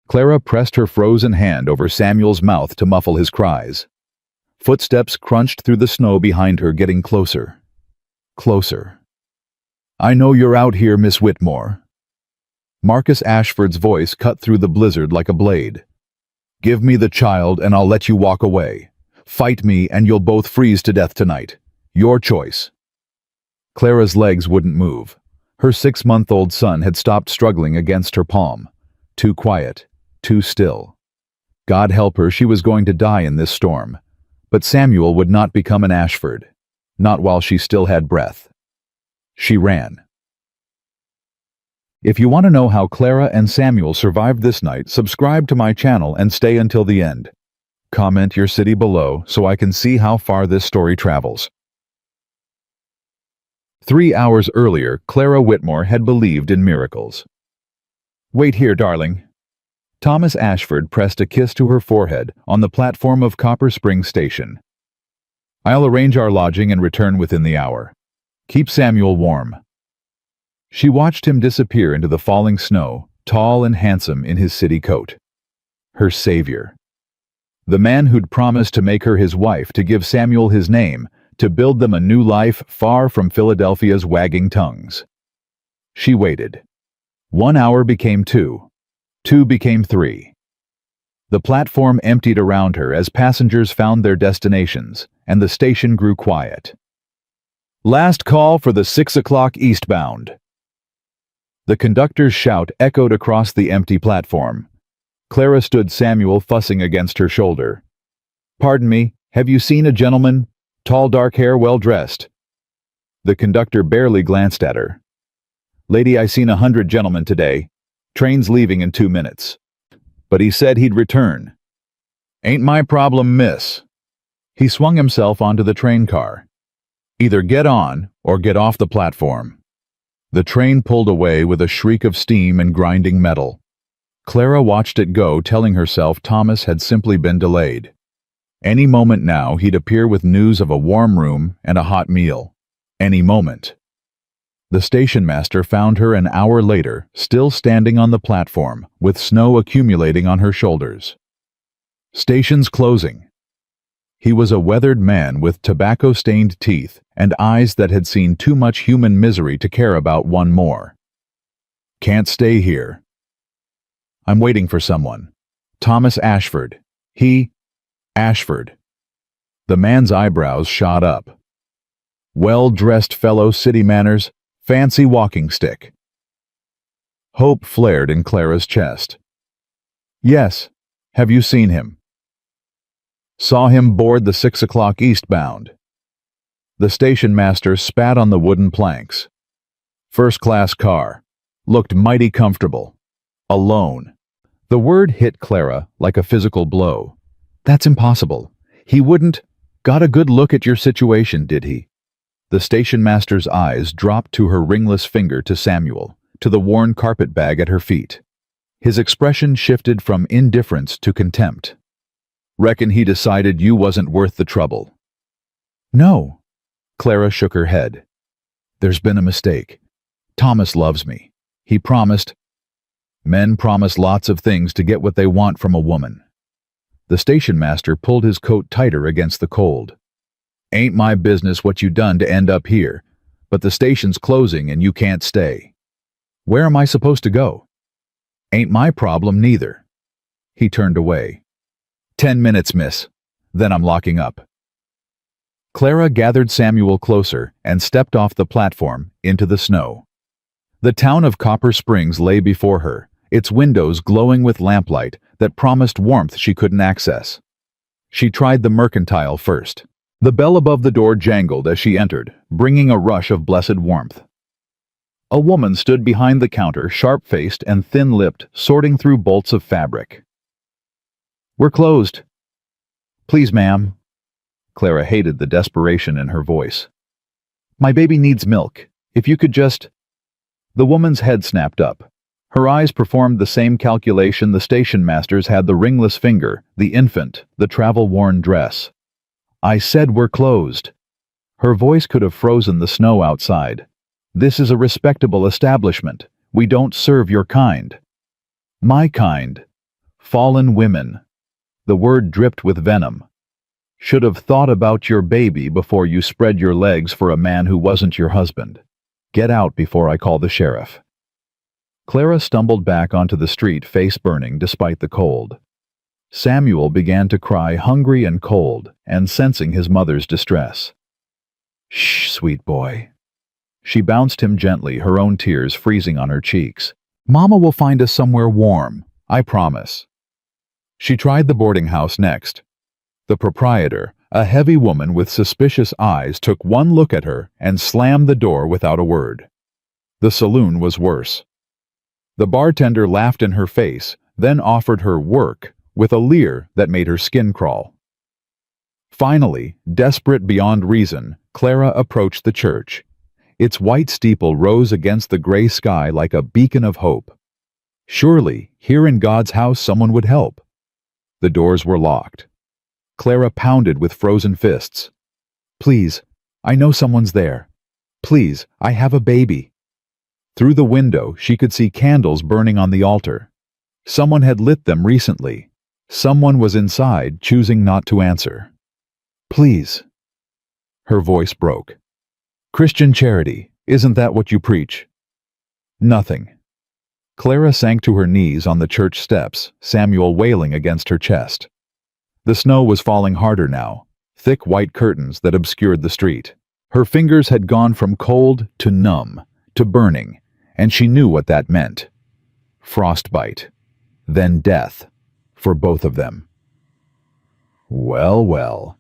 Clara pressed her frozen hand over Samuel's mouth to muffle his cries. Footsteps crunched through the snow behind her, getting closer. Closer. "I know you're out here, Miss Whitmore." Marcus Ashford's voice cut through the blizzard like a blade. "Give me the child and I'll let you walk away. Fight me and you'll both freeze to death tonight. Your choice." Clara's legs wouldn't move. Her 6-month-old son had stopped struggling against her palm. Too quiet, too still. God help her, she was going to die in this storm. But Samuel would not become an Ashford. Not while she still had breath. She ran. If you want to know how Clara and Samuel survived this night, subscribe to my channel and stay until the end. Comment your city below so I can see how far this story travels. 3 hours earlier, Clara Whitmore had believed in miracles. "Wait here, darling." Thomas Ashford pressed a kiss to her forehead on the platform of Copper Springs Station. "I'll arrange our lodging and return within the hour. Keep Samuel warm." She watched him disappear into the falling snow, tall and handsome in his city coat. Her savior. The man who'd promised to make her his wife, to give Samuel his name, to build them a new life far from Philadelphia's wagging tongues. She waited. 1 hour became 2. 2 became 3. The platform emptied around her as passengers found their destinations, and the station grew quiet. "Last call for the 6 o'clock eastbound." The conductor's shout echoed across the empty platform. Clara stood Samuel fussing against her shoulder. "Pardon me, have you seen a gentleman? Tall, dark hair, well-dressed." The conductor barely glanced at her. "Lady, I seen 100 gentlemen today. Train's leaving in 2 minutes. But he said he'd return." "Ain't my problem, miss." He swung himself onto the train car. "Either get on or get off the platform." The train pulled away with a shriek of steam and grinding metal. Clara watched it go, telling herself Thomas had simply been delayed. Any moment now he'd appear with news of a warm room and a hot meal. Any moment. The station master found her an hour later, still standing on the platform, with snow accumulating on her shoulders. "Station's closing." He was a weathered man with tobacco-stained teeth and eyes that had seen too much human misery to care about one more. "Can't stay here." "I'm waiting for someone. Thomas Ashford." Ashford. The man's eyebrows shot up. "Well-dressed fellow, city manners, fancy walking stick." Hope flared in Clara's chest. "Yes. Have you seen him?" "Saw him board the 6 o'clock eastbound." The station master spat on the wooden planks. "First-class car. Looked mighty comfortable. Alone." The word hit Clara like a physical blow. "That's impossible. He wouldn't. Got a good look at your situation, did he?" The station master's eyes dropped to her ringless finger, to Samuel, to the worn carpet bag at her feet. His expression shifted from indifference to contempt. "Reckon he decided you wasn't worth the trouble." "No." Clara shook her head. "There's been a mistake. Thomas loves me. He promised." "Men promise lots of things to get what they want from a woman." The station master pulled his coat tighter against the cold. "Ain't my business what you done to end up here, but the station's closing and you can't stay." "Where am I supposed to go?" "Ain't my problem neither." He turned away. 10 minutes, miss. Then I'm locking up." Clara gathered Samuel closer and stepped off the platform into the snow. The town of Copper Springs lay before her, its windows glowing with lamplight that promised warmth she couldn't access. She tried the mercantile first. The bell above the door jangled as she entered, bringing a rush of blessed warmth. A woman stood behind the counter, sharp-faced and thin-lipped, sorting through bolts of fabric. "We're closed." "Please, ma'am." Clara hated the desperation in her voice. "My baby needs milk. If you could just—" The woman's head snapped up. Her eyes performed the same calculation the station master's had: the ringless finger, the infant, the travel-worn dress. "I said we're closed." Her voice could have frozen the snow outside. "This is a respectable establishment. We don't serve your kind." "My kind." Fallen women. The word dripped with venom. Should have thought about your baby before you spread your legs for a man who wasn't your husband. Get out before I call the sheriff. Clara stumbled back onto the street, face burning despite the cold. Samuel began to cry, hungry and cold, and sensing his mother's distress. Shh, sweet boy. She bounced him gently, her own tears freezing on her cheeks. Mama will find us somewhere warm, I promise. She tried the boarding house next. The proprietor, a heavy woman with suspicious eyes, took one look at her and slammed the door without a word. The saloon was worse. The bartender laughed in her face, then offered her work with a leer that made her skin crawl. Finally, desperate beyond reason, Clara approached the church. Its white steeple rose against the gray sky like a beacon of hope. Surely, here in God's house someone would help. The doors were locked. Clara pounded with frozen fists. Please, I know someone's there. Please, I have a baby. Through the window, she could see candles burning on the altar. Someone had lit them recently. Someone was inside, choosing not to answer. Please. Her voice broke. Christian charity, isn't that what you preach? Nothing. Clara sank to her knees on the church steps, Samuel wailing against her chest. The snow was falling harder now, thick white curtains that obscured the street. Her fingers had gone from cold to numb to burning, and she knew what that meant. Frostbite, then death, for both of them. Well, well.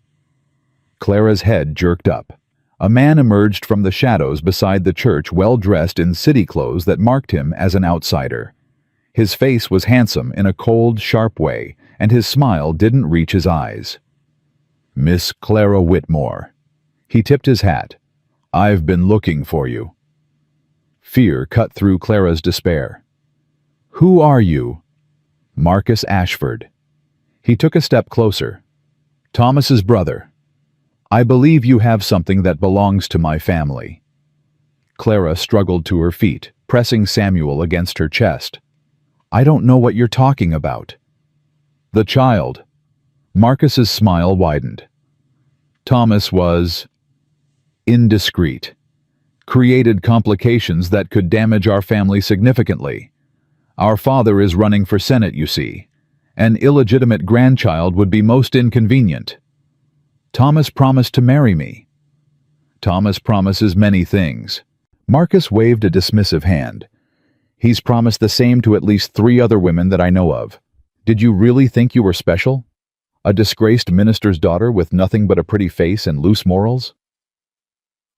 Clara's head jerked up. A man emerged from the shadows beside the church, well-dressed in city clothes that marked him as an outsider. His face was handsome in a cold, sharp way, and his smile didn't reach his eyes. Miss Clara Whitmore. He tipped his hat. I've been looking for you. Fear cut through Clara's despair. Who are you? Marcus Ashford. He took a step closer. Thomas's brother. I believe you have something that belongs to my family. Clara struggled to her feet, pressing Samuel against her chest. I don't know what you're talking about. The child. Marcus's smile widened. Thomas was indiscreet. Created complications that could damage our family significantly. Our father is running for Senate, you see. An illegitimate grandchild would be most inconvenient. Thomas promised to marry me. Thomas promises many things. Marcus waved a dismissive hand. He's promised the same to at least 3 other women that I know of. Did you really think you were special? A disgraced minister's daughter with nothing but a pretty face and loose morals?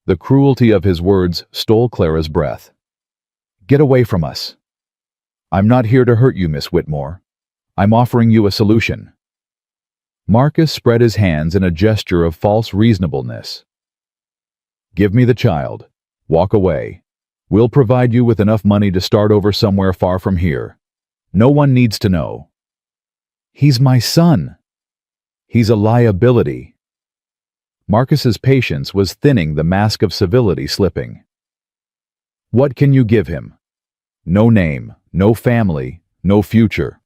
The cruelty of his words stole Clara's breath. Get away from us. I'm not here to hurt you, Miss Whitmore. I'm offering you a solution. Marcus spread his hands in a gesture of false reasonableness. Give me the child. Walk away. We'll provide you with enough money to start over somewhere far from here. No one needs to know. He's my son. He's a liability. Marcus's patience was thinning, the mask of civility slipping. What can you give him? No name, no family, no future.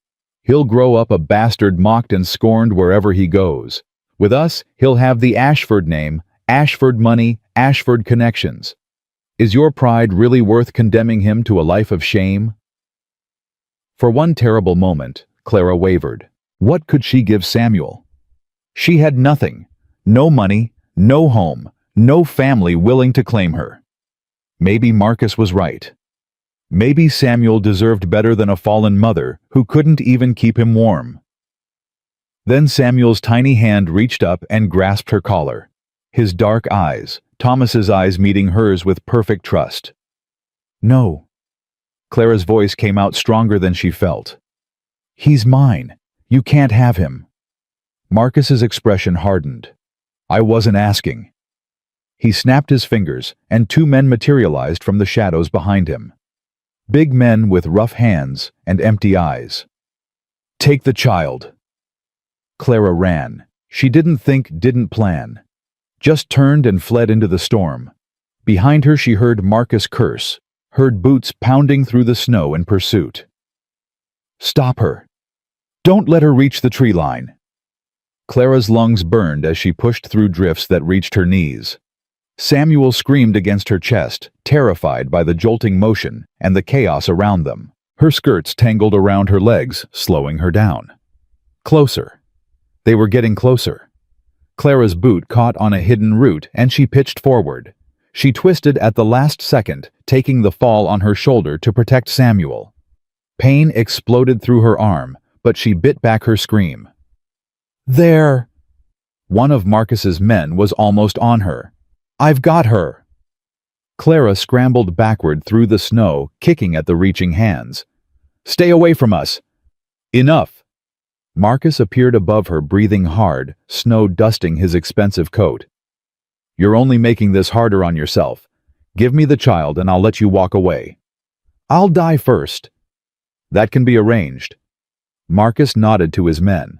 He'll grow up a bastard, mocked and scorned wherever he goes. With us, he'll have the Ashford name, Ashford money, Ashford connections. Is your pride really worth condemning him to a life of shame? For one terrible moment, Clara wavered. What could she give Samuel? She had nothing. No money, no home, no family willing to claim her. Maybe Marcus was right. Maybe Samuel deserved better than a fallen mother who couldn't even keep him warm. Then Samuel's tiny hand reached up and grasped her collar. His dark eyes, Thomas's eyes, meeting hers with perfect trust. No. Clara's voice came out stronger than she felt. He's mine. You can't have him. Marcus's expression hardened. I wasn't asking. He snapped his fingers, and 2 men materialized from the shadows behind him. Big men with rough hands and empty eyes. Take the child. Clara ran. She didn't think, didn't plan. Just turned and fled into the storm. Behind her she heard Marcus curse, heard boots pounding through the snow in pursuit. Stop her. Don't let her reach the tree line. Clara's lungs burned as she pushed through drifts that reached her knees. Samuel screamed against her chest, terrified by the jolting motion and the chaos around them. Her skirts tangled around her legs, slowing her down. Closer. They were getting closer. Clara's boot caught on a hidden root and she pitched forward. She twisted at the last second, taking the fall on her shoulder to protect Samuel. Pain exploded through her arm, but she bit back her scream. There! One of Marcus's men was almost on her. I've got her! Clara scrambled backward through the snow, kicking at the reaching hands. Stay away from us! Enough! Marcus appeared above her, breathing hard, snow dusting his expensive coat. You're only making this harder on yourself. Give me the child and I'll let you walk away. I'll die first. That can be arranged. Marcus nodded to his men.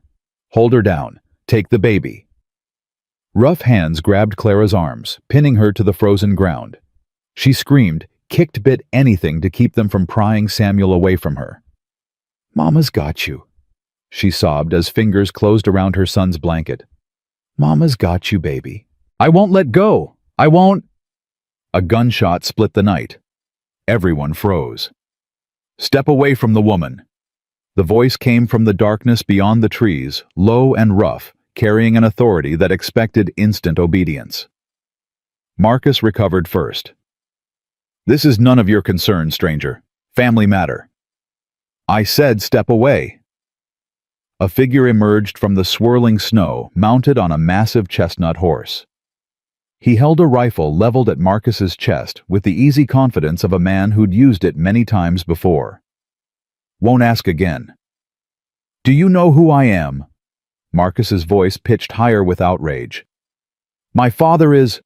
Hold her down. Take the baby. Rough hands grabbed Clara's arms, pinning her to the frozen ground. She screamed, kicked, bit anything to keep them from prying Samuel away from her. Mama's got you, she sobbed as fingers closed around her son's blanket. Mama's got you, baby. I won't let go. I won't. A gunshot split the night. Everyone froze. Step away from the woman. The voice came from the darkness beyond the trees, low and rough, carrying an authority that expected instant obedience. Marcus recovered first. This is none of your concern, stranger. Family matter. I said step away. A figure emerged from the swirling snow, mounted on a massive chestnut horse. He held a rifle leveled at Marcus's chest with the easy confidence of a man who'd used it many times before. Won't ask again. Do you know who I am? Marcus's voice pitched higher with outrage. My father is...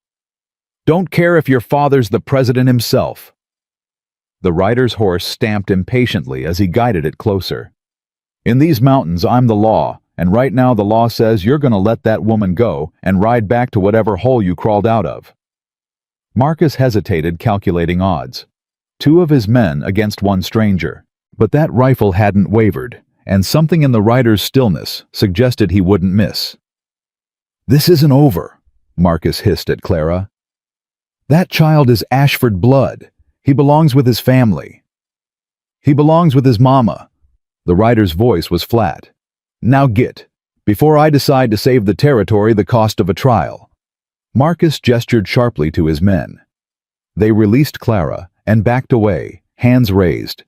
Don't care if your father's the president himself. The rider's horse stamped impatiently as he guided it closer. In these mountains, I'm the law, and right now the law says you're going to let that woman go and ride back to whatever hole you crawled out of. Marcus hesitated, calculating odds. 2 of his men against 1 stranger. But that rifle hadn't wavered, and something in the rider's stillness suggested he wouldn't miss. This isn't over, Marcus hissed at Clara. That child is Ashford blood. He belongs with his family. He belongs with his mama. The rider's voice was flat. Now get, before I decide to save the territory the cost of a trial. Marcus gestured sharply to his men. They released Clara and backed away, hands raised.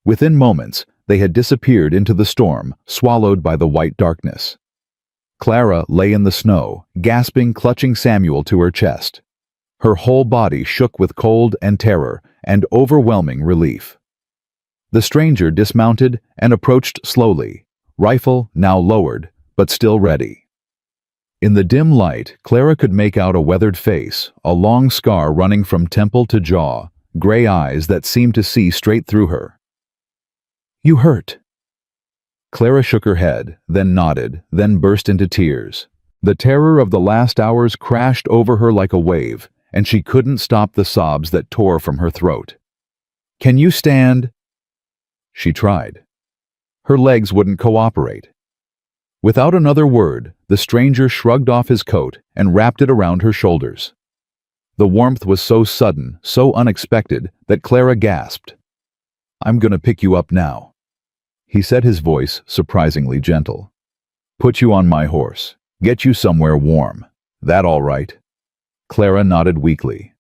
Within moments, they had disappeared into the storm, swallowed by the white darkness. Clara lay in the snow, gasping, clutching Samuel to her chest. Her whole body shook with cold and terror and overwhelming relief. The stranger dismounted and approached slowly, rifle now lowered, but still ready. In the dim light, Clara could make out a weathered face, a long scar running from temple to jaw, gray eyes that seemed to see straight through her. You hurt. Clara shook her head, then nodded, then burst into tears. The terror of the last hours crashed over her like a wave, and she couldn't stop the sobs that tore from her throat. Can you stand? She tried. Her legs wouldn't cooperate. Without another word, the stranger shrugged off his coat and wrapped it around her shoulders. The warmth was so sudden, so unexpected, that Clara gasped. I'm gonna pick you up now. He said, his voice surprisingly gentle. Put you on my horse. Get you somewhere warm. That all right? Clara nodded weakly.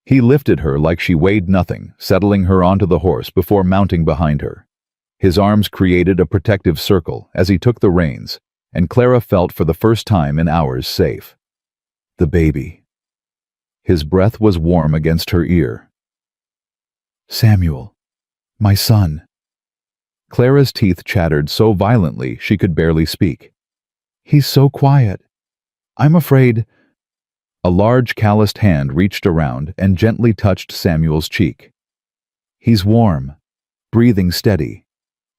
He lifted her like she weighed nothing, settling her onto the horse before mounting behind her. His arms created a protective circle as he took the reins, and Clara felt for the first time in hours safe. The baby. His breath was warm against her ear. Samuel, my son. Clara's teeth chattered so violently she could barely speak. He's so quiet. I'm afraid... A large calloused hand reached around and gently touched Samuel's cheek. He's warm, breathing steady.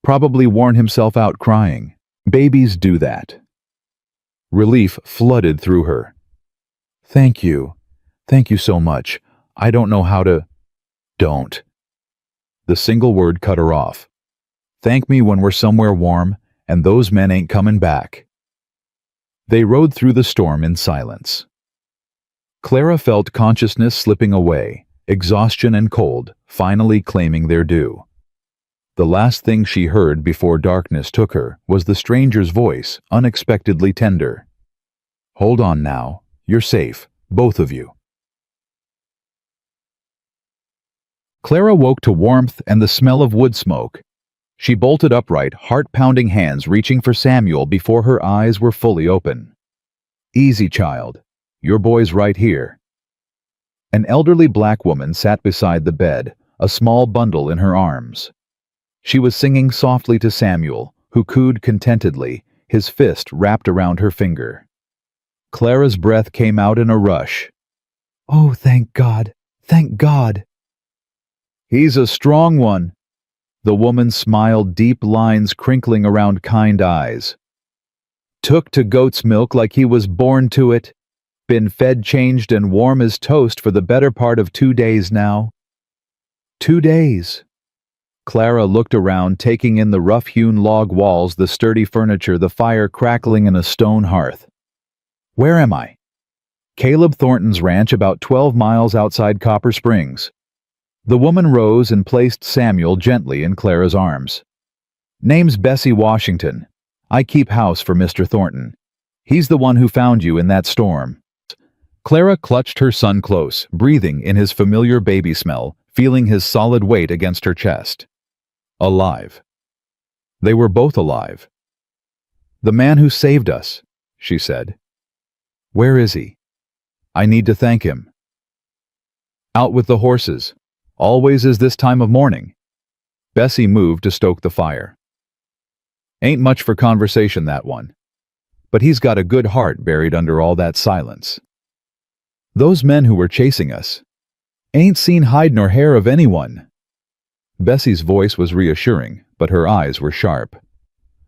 Probably worn himself out crying. Babies do that. Relief flooded through her. Thank you. Thank you so much. I don't know how to... Don't. The single word cut her off. Thank me when we're somewhere warm, and those men ain't coming back." They rode through the storm in silence. Clara felt consciousness slipping away, exhaustion and cold finally claiming their due. The last thing she heard before darkness took her was the stranger's voice, unexpectedly tender. "Hold on now. You're safe, both of you." Clara woke to warmth and the smell of wood smoke. She bolted upright, heart-pounding hands reaching for Samuel before her eyes were fully open. "Easy, child. Your boy's right here." An elderly black woman sat beside the bed, a small bundle in her arms. She was singing softly to Samuel, who cooed contentedly, his fist wrapped around her finger. Clara's breath came out in a rush. "Oh, thank God! Thank God!" "He's a strong one." The woman smiled, deep lines crinkling around kind eyes. "Took to goat's milk like he was born to it. Been fed, changed, and warm as toast for the better part of 2 days now." 2 days. Clara looked around, taking in the rough-hewn log walls, the sturdy furniture, the fire crackling in a stone hearth. "Where am I?" "Caleb Thornton's ranch, about 12 miles outside Copper Springs." The woman rose and placed Samuel gently in Clara's arms. "Name's Bessie Washington. I keep house for Mr. Thornton. He's the one who found you in that storm." Clara clutched her son close, breathing in his familiar baby smell, feeling his solid weight against her chest. Alive. They were both alive. "The man who saved us," she said. "Where is he? I need to thank him." "Out with the horses. Always is this time of morning." Bessie moved to stoke the fire. "Ain't much for conversation, that one. But he's got a good heart buried under all that silence. Those men who were chasing us ain't seen hide nor hair of anyone." Bessie's voice was reassuring, but her eyes were sharp.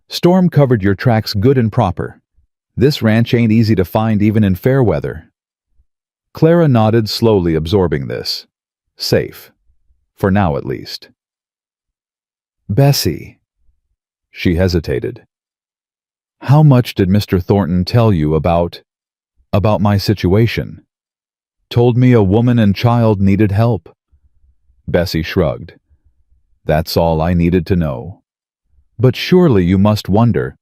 "Storm covered your tracks good and proper. This ranch ain't easy to find even in fair weather." Clara nodded, slowly absorbing this. Safe. For now, at least. "Bessie." She hesitated. "How much did Mr. Thornton tell you about my situation?" "Told me a woman and child needed help." Bessie shrugged. "That's all I needed to know." "But surely you must wonder."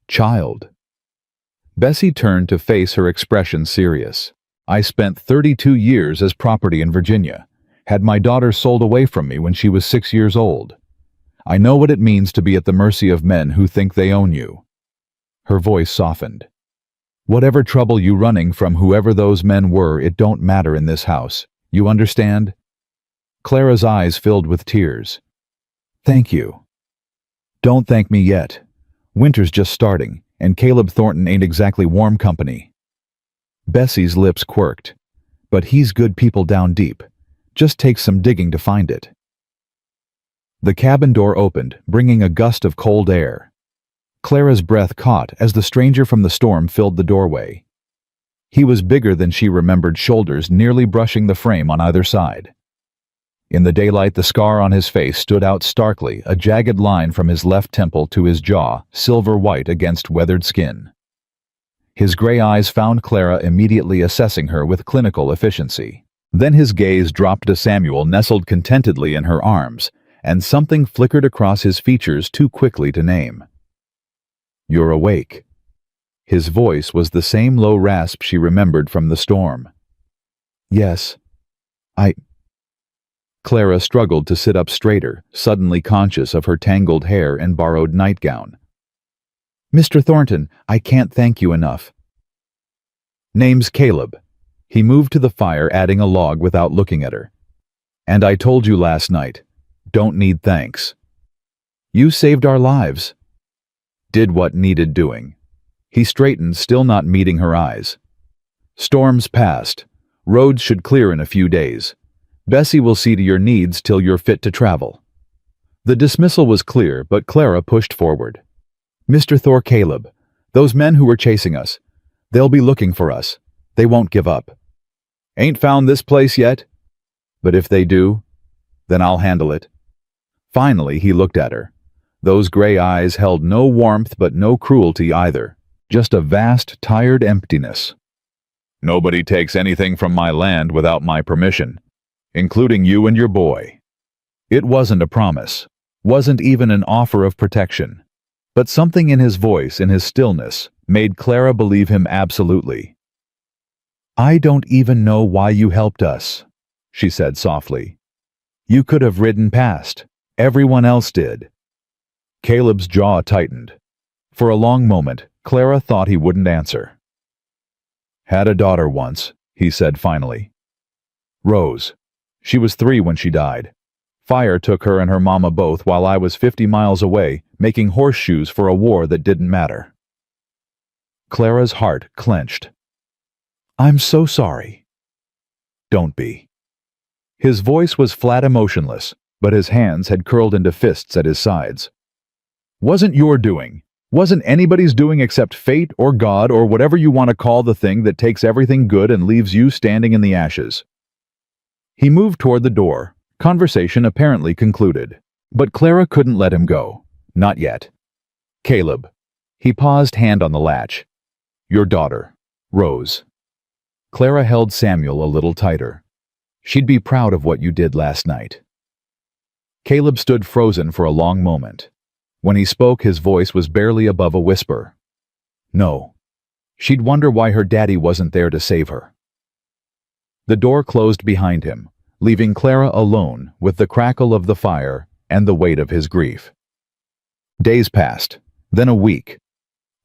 "Child." Bessie turned to face her, expression serious. "I spent 32 years as property in Virginia. Had my daughter sold away from me when she was 6 years old. I know what it means to be at the mercy of men who think they own you." Her voice softened. "Whatever trouble you running from whoever those men were, it don't matter in this house. You understand?" Clara's eyes filled with tears. "Thank you." "Don't thank me yet. Winter's just starting, and Caleb Thornton ain't exactly warm company." Bessie's lips quirked. "But he's good people down deep. Just takes some digging to find it." The cabin door opened, bringing a gust of cold air. Clara's breath caught as the stranger from the storm filled the doorway. He was bigger than she remembered, shoulders nearly brushing the frame on either side. In the daylight, the scar on his face stood out starkly, a jagged line from his left temple to his jaw, silver white against weathered skin. His gray eyes found Clara, immediately assessing her with clinical efficiency. Then his gaze dropped to Samuel, nestled contentedly in her arms, and something flickered across his features too quickly to name. "You're awake." His voice was the same low rasp she remembered from the storm. "Yes, Clara struggled to sit up straighter, suddenly conscious of her tangled hair and borrowed nightgown. "Mr. Thornton, I can't thank you enough." "Name's Caleb." He moved to the fire, adding a log without looking at her. "And I told you last night, don't need thanks. You saved our lives." "Did what needed doing." He straightened, still not meeting her eyes. "Storm's past. Roads should clear in a few days. Bessie will see to your needs till you're fit to travel." The dismissal was clear, but Clara pushed forward. "Mr. Caleb, those men who were chasing us, they'll be looking for us. They won't give up. Ain't found this place yet? But if they do, then I'll handle it." Finally, he looked at her. Those gray eyes held no warmth but no cruelty either, just a vast, tired emptiness. "Nobody takes anything from my land without my permission, including you and your boy." It wasn't a promise, wasn't even an offer of protection, but something in his voice, in his stillness, made Clara believe him absolutely. "I don't even know why you helped us," she said softly. "You could have ridden past. Everyone else did." Caleb's jaw tightened. For a long moment, Clara thought he wouldn't answer. "Had a daughter once," he said finally. "Rose. She was 3 when she died. Fire took her and her mama both while I was 50 miles away, making horseshoes for a war that didn't matter." Clara's heart clenched. "I'm so sorry." "Don't be." His voice was flat emotionless, but his hands had curled into fists at his sides. "Wasn't your doing. Wasn't anybody's doing except fate or God or whatever you want to call the thing that takes everything good and leaves you standing in the ashes." He moved toward the door, conversation apparently concluded. But Clara couldn't let him go. Not yet. "Caleb." He paused, hand on the latch. "Your daughter, Rose." Clara held Samuel a little tighter. "She'd be proud of what you did last night." Caleb stood frozen for a long moment. When he spoke, his voice was barely above a whisper. "No. She'd wonder why her daddy wasn't there to save her." The door closed behind him, leaving Clara alone with the crackle of the fire and the weight of his grief. Days passed, then a week.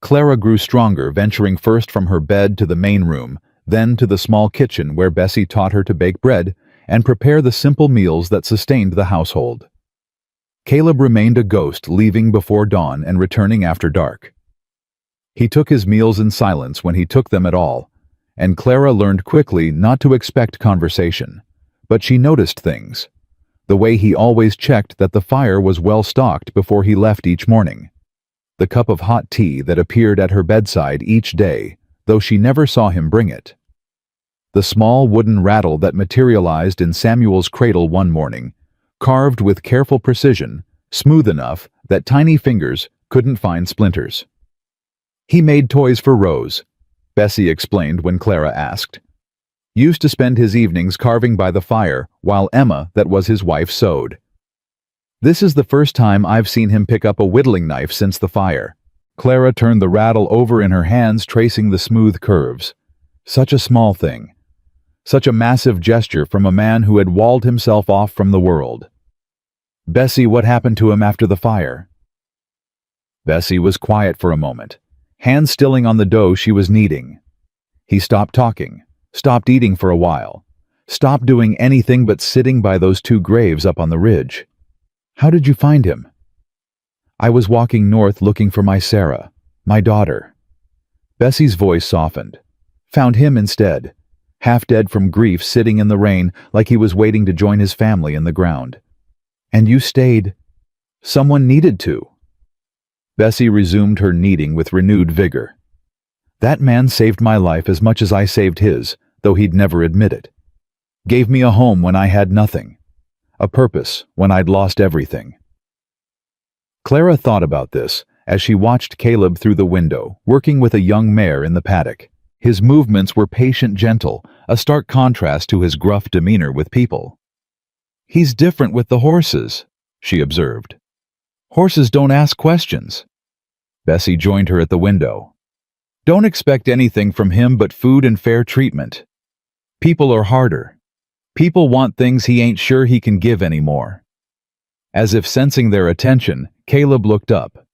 Clara grew stronger, venturing first from her bed to the main room, then to the small kitchen where Bessie taught her to bake bread and prepare the simple meals that sustained the household. Caleb remained a ghost, leaving before dawn and returning after dark. He took his meals in silence when he took them at all, and Clara learned quickly not to expect conversation. But she noticed things. The way he always checked that the fire was well stocked before he left each morning. The cup of hot tea that appeared at her bedside each day, though she never saw him bring it. The small wooden rattle that materialized in Samuel's cradle one morning, carved with careful precision, smooth enough that tiny fingers couldn't find splinters. "He made toys for Rose," Bessie explained when Clara asked. "Used to spend his evenings carving by the fire while Emma, that was his wife, sewed. This is the first time I've seen him pick up a whittling knife since the fire." Clara turned the rattle over in her hands, tracing the smooth curves. Such a small thing. Such a massive gesture from a man who had walled himself off from the world. "Bessie, what happened to him after the fire?" Bessie was quiet for a moment, hands stilling on the dough she was kneading. He stopped talking, stopped eating for a while, stopped doing anything but sitting by those 2 graves up on the ridge. "How did you find him?" "I was walking north looking for my Sarah, my daughter." Bessie's voice softened. "Found him instead, half dead from grief, sitting in the rain like he was waiting to join his family in the ground. And you stayed. Someone needed to." Bessie resumed her kneading with renewed vigor. "That man saved my life as much as I saved his, though he'd never admit it. Gave me a home when I had nothing. A purpose when I'd lost everything." Clara thought about this as she watched Caleb through the window, working with a young mare in the paddock. His movements were patient, gentle, a stark contrast to his gruff demeanor with people. "He's different with the horses," she observed. "Horses don't ask questions." Bessie joined her at the window. "Don't expect anything from him but food and fair treatment. People are harder. People want things he ain't sure he can give anymore." As if sensing their attention, Caleb looked up.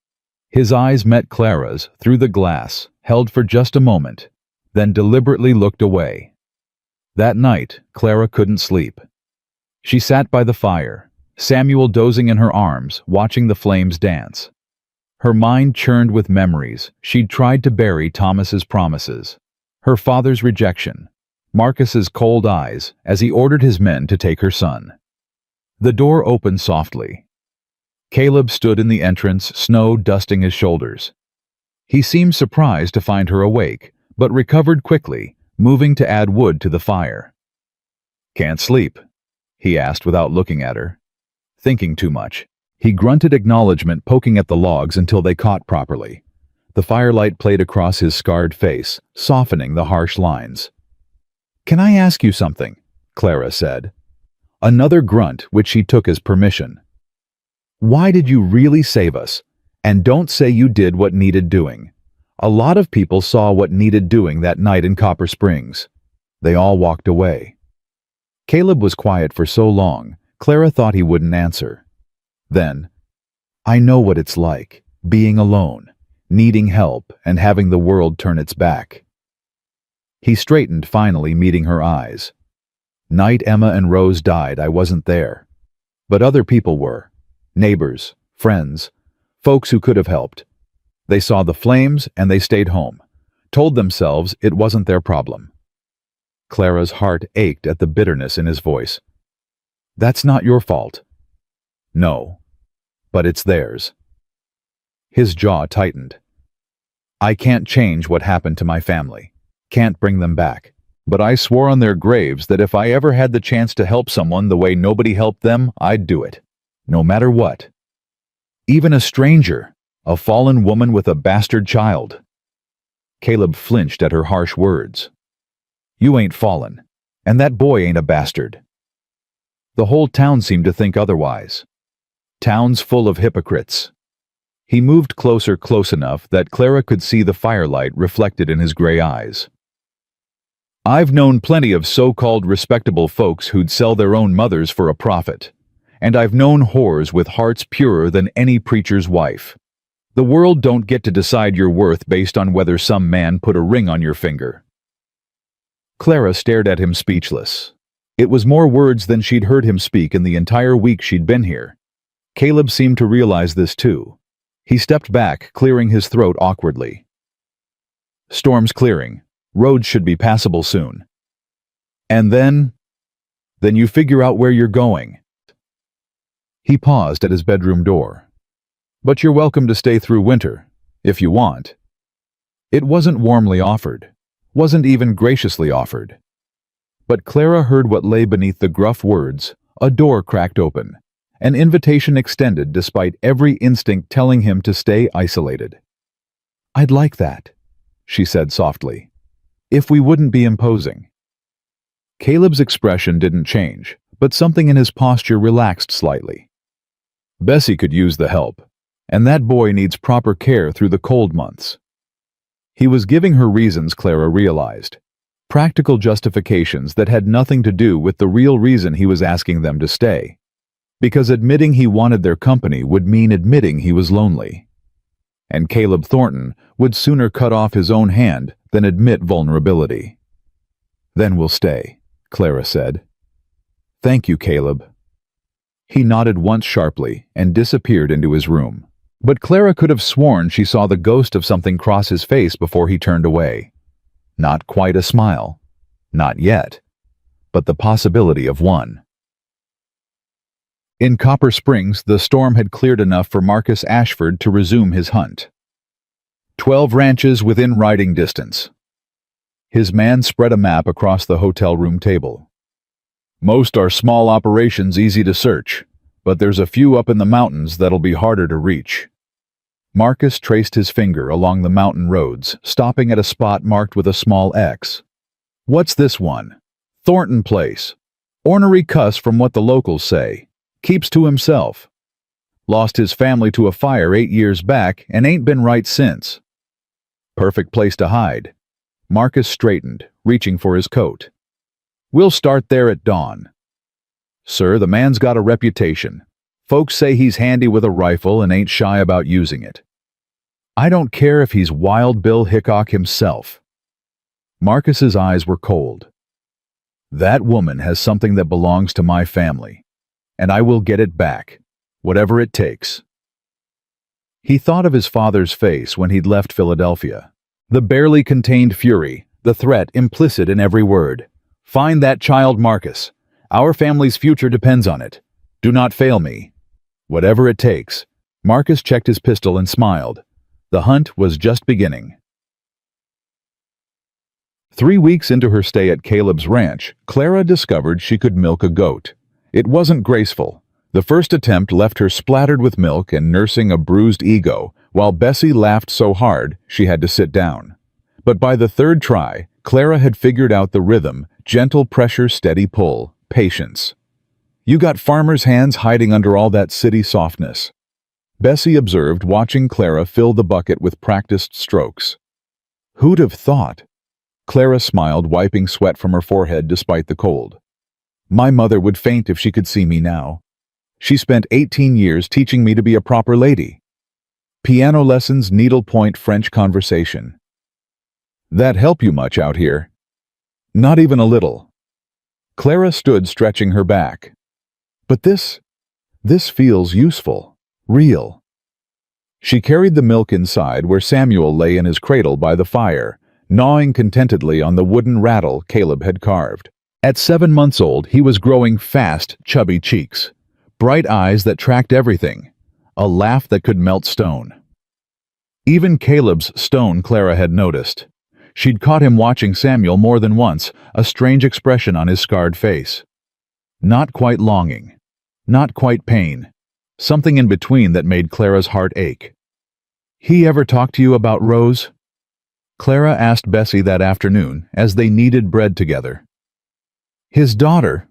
His eyes met Clara's through the glass, held for just a moment, then deliberately looked away. That night, Clara couldn't sleep. She sat by the fire, Samuel dozing in her arms, watching the flames dance. Her mind churned with memories she'd tried to bury: Thomas's promises, her father's rejection, Marcus's cold eyes as he ordered his men to take her son. The door opened softly. Caleb stood in the entrance, snow dusting his shoulders. He seemed surprised to find her awake, but recovered quickly, moving to add wood to the fire. "Can't sleep?" he asked without looking at her. "Thinking too much. He grunted acknowledgement, poking at the logs until they caught properly. The firelight played across his scarred face, softening the harsh lines. "Can I ask you something?" Clara said. Another grunt, which she took as permission. "Why did you really save us? And don't say you did what needed doing. A lot of people saw what needed doing that night in Copper Springs." They all walked away. Caleb was quiet for so long, Clara thought he wouldn't answer. Then, "I know what it's like, being alone, needing help, and having the world turn its back." He straightened, finally meeting her eyes. "Night Emma and Rose died, I wasn't there. But other people were. Neighbors, friends, folks who could have helped. They saw the flames and they stayed home, told themselves it wasn't their problem." Clara's heart ached at the bitterness in his voice. "That's not your fault." "No, but it's theirs." His jaw tightened. "I can't change what happened to my family. Can't bring them back. But I swore on their graves that if I ever had the chance to help someone the way nobody helped them, I'd do it. No matter what. Even a stranger, a fallen woman with a bastard child." Caleb flinched at her harsh words. "You ain't fallen, and that boy ain't a bastard." The whole town seemed to think otherwise. Town's full of hypocrites. He moved closer, close enough that Clara could see the firelight reflected in his gray eyes. "I've known plenty of so-called respectable folks who'd sell their own mothers for a profit. And I've known whores with hearts purer than any preacher's wife. The world don't get to decide your worth based on whether some man put a ring on your finger." Clara stared at him speechless. It was more words than she'd heard him speak in the entire week she'd been here. Caleb seemed to realize this too. He stepped back, clearing his throat awkwardly. "Storm's clearing. Roads should be passable soon. And then you figure out where you're going." He paused at his bedroom door. "But you're welcome to stay through winter, if you want." It wasn't warmly offered, wasn't even graciously offered. But Clara heard what lay beneath the gruff words. A door cracked open, an invitation extended despite every instinct telling him to stay isolated. "I'd like that," she said softly, "if we wouldn't be imposing." Caleb's expression didn't change, but something in his posture relaxed slightly. "Bessie could use the help, and that boy needs proper care through the cold months." He was giving her reasons, Clara realized. Practical justifications that had nothing to do with the real reason he was asking them to stay. Because admitting he wanted their company would mean admitting he was lonely. And Caleb Thornton would sooner cut off his own hand than admit vulnerability. "Then we'll stay," Clara said. "Thank you, Caleb." He nodded once sharply and disappeared into his room. But Clara could have sworn she saw the ghost of something cross his face before he turned away. Not quite a smile. Not yet. But the possibility of one. In Copper Springs, the storm had cleared enough for Marcus Ashford to resume his hunt. 12 ranches within riding distance. His man spread a map across the hotel room table. "Most are small operations, easy to search, but there's a few up in the mountains that'll be harder to reach." Marcus traced his finger along the mountain roads, stopping at a spot marked with a small X. "What's this one? Thornton Place. Ornery cuss from what the locals say. Keeps to himself. Lost his family to a fire 8 years back and ain't been right since. Perfect place to hide." Marcus straightened, reaching for his coat. "We'll start there at dawn." "Sir, the man's got a reputation. Folks say he's handy with a rifle and ain't shy about using it. I don't care if he's Wild Bill Hickok himself." Marcus's eyes were cold. "That woman has something that belongs to my family, and I will get it back, whatever it takes." He thought of his father's face when he'd left Philadelphia. The barely contained fury, the threat implicit in every word. "Find that child, Marcus. Our family's future depends on it. Do not fail me." Whatever it takes. Marcus checked his pistol and smiled. The hunt was just beginning. 3 weeks into her stay at Caleb's ranch, Clara discovered she could milk a goat. It wasn't graceful, The first attempt left her splattered with milk and nursing a bruised ego, while Bessie laughed so hard she had to sit down. But by the third try, Clara had figured out the rhythm: gentle pressure, steady pull, patience. "You got farmer's hands hiding under all that city softness," Bessie observed, watching Clara fill the bucket with practiced strokes. "Who'd have thought?" Clara smiled, wiping sweat from her forehead despite the cold. "My mother would faint if she could see me now. She spent 18 years teaching me to be a proper lady. Piano lessons, needlepoint French conversation. That help you much out here?" "Not even a little." Clara stood, stretching her back. "But this feels useful, real." She carried the milk inside, where Samuel lay in his cradle by the fire, gnawing contentedly on the wooden rattle Caleb had carved. At 7 months old, he was growing fast, chubby cheeks, bright eyes that tracked everything, a laugh that could melt stone. Even Caleb's stone Clara had noticed. She'd caught him watching Samuel more than once, a strange expression on his scarred face. Not quite longing, not quite pain, something in between that made Clara's heart ache. "He ever talk to you about Rose?" Clara asked Bessie that afternoon as they kneaded bread together. "His daughter?"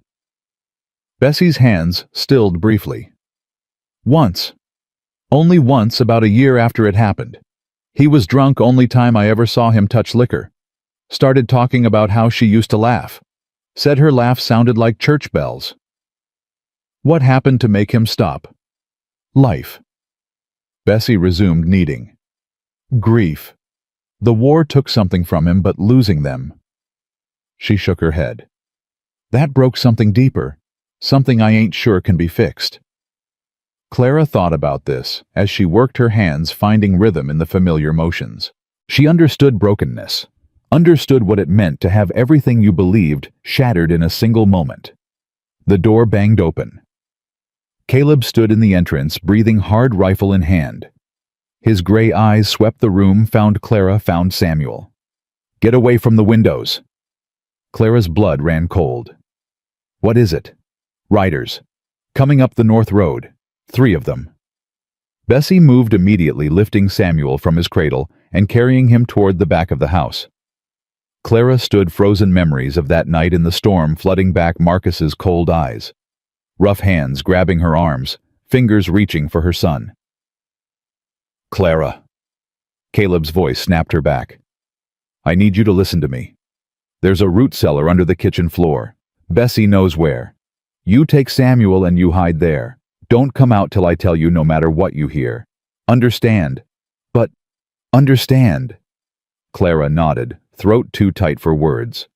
Bessie's hands stilled briefly. "Once. Only once, about a year after it happened. He was drunk, only time I ever saw him touch liquor. Started talking about how she used to laugh. Said her laugh sounded like church bells." "What happened to make him stop?" "Life." Bessie resumed kneading. "Grief. The war took something from him, but losing them." She shook her head. "That broke something deeper, something I ain't sure can be fixed." Clara thought about this as she worked her hands, finding rhythm in the familiar motions. She understood brokenness, understood what it meant to have everything you believed shattered in a single moment. The door banged open. Caleb stood in the entrance, breathing hard, rifle in hand. His gray eyes swept the room, found Clara, found Samuel. "Get away from the windows." Clara's blood ran cold. "What is it?" "Riders. Coming up the north road. 3 of them." Bessie moved immediately, lifting Samuel from his cradle and carrying him toward the back of the house. Clara stood, frozen memories of that night in the storm flooding back Marcus's cold eyes. Rough hands grabbing her arms, fingers reaching for her son. "Clara." Caleb's voice snapped her back. "I need you to listen to me. There's a root cellar under the kitchen floor. Bessie knows where. You take Samuel and you hide there. Don't come out till I tell you, no matter what you hear. Understand?" "But, understand." Clara nodded, throat too tight for words.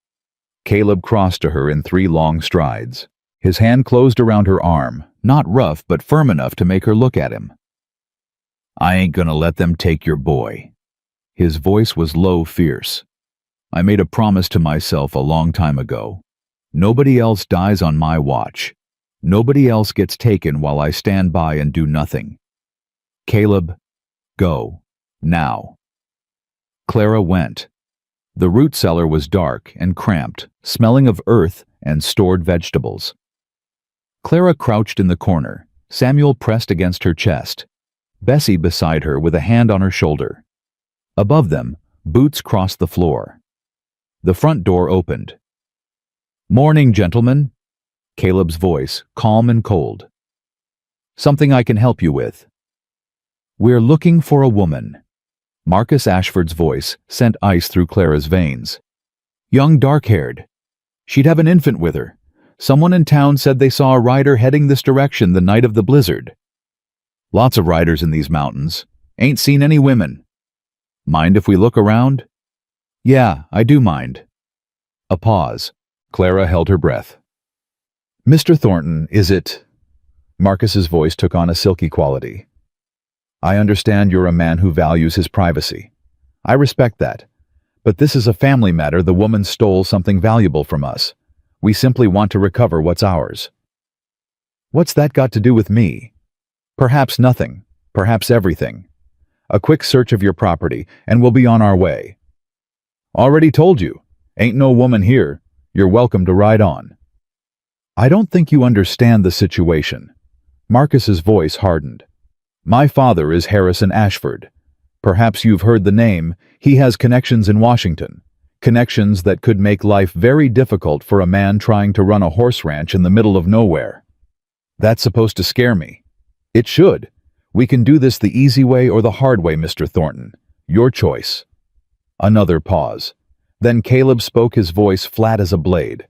Caleb crossed to her in 3 long strides. His hand closed around her arm, not rough but firm enough to make her look at him. "I ain't gonna let them take your boy." His voice was low, fierce. "I made a promise to myself a long time ago. Nobody else dies on my watch. Nobody else gets taken while I stand by and do nothing. Caleb, go. Now." Clara went. The root cellar was dark and cramped, smelling of earth and stored vegetables. Clara crouched in the corner, Samuel pressed against her chest, Bessie beside her with a hand on her shoulder. Above them, boots crossed the floor. The front door opened. "Morning, gentlemen." Caleb's voice, calm and cold. "Something I can help you with?" "We're looking for a woman." Marcus Ashford's voice sent ice through Clara's veins. "Young, dark-haired. She'd have an infant with her. Someone in town said they saw a rider heading this direction the night of the blizzard." "Lots of riders in these mountains. Ain't seen any women." "Mind if we look around?" "Yeah, I do mind." A pause. Clara held her breath. "Mr. Thornton, is it?" Marcus's voice took on a silky quality. "I understand you're a man who values his privacy. I respect that. But this is a family matter. The woman stole something valuable from us. We simply want to recover what's ours." "What's that got to do with me?" "Perhaps nothing. Perhaps everything. A quick search of your property, and we'll be on our way." "Already told you. Ain't no woman here. You're welcome to ride on." "I don't think you understand the situation. Marcus's voice hardened. My father is Harrison Ashford. Perhaps you've heard the name. He has connections in Washington. Connections that could make life very difficult for a man trying to run a horse ranch in the middle of nowhere. That's supposed to scare me. It should. We can do this the easy way or the hard way, Mr. Thornton. Your choice. Another pause. Then Caleb spoke, his voice flat as a blade.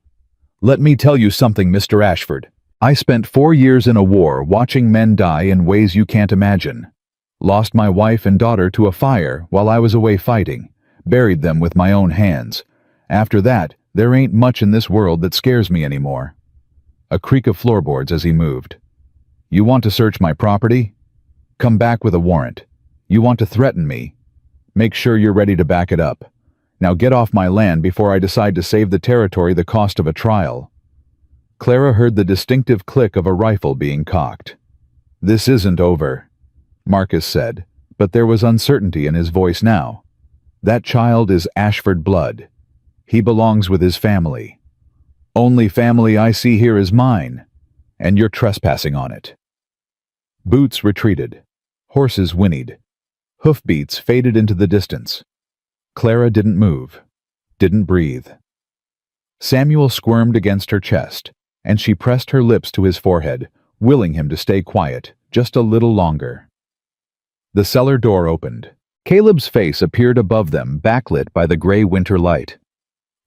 Let me tell you something, Mr. Ashford. I spent 4 years in a war watching men die in ways you can't imagine. Lost my wife and daughter to a fire while I was away fighting. Buried them with my own hands. After that, there ain't much in this world that scares me anymore. A creak of floorboards as he moved. You want to search my property? Come back with a warrant. You want to threaten me? Make sure you're ready to back it up. Now get off my land before I decide to save the territory the cost of a trial. Clara heard the distinctive click of a rifle being cocked. This isn't over, Marcus said, but there was uncertainty in his voice now. That child is Ashford blood. He belongs with his family. Only family I see here is mine, and you're trespassing on it. Boots retreated. Horses whinnied. Hoofbeats faded into the distance. Clara didn't move, didn't breathe. Samuel squirmed against her chest, and she pressed her lips to his forehead, willing him to stay quiet just a little longer. The cellar door opened. Caleb's face appeared above them, backlit by the gray winter light.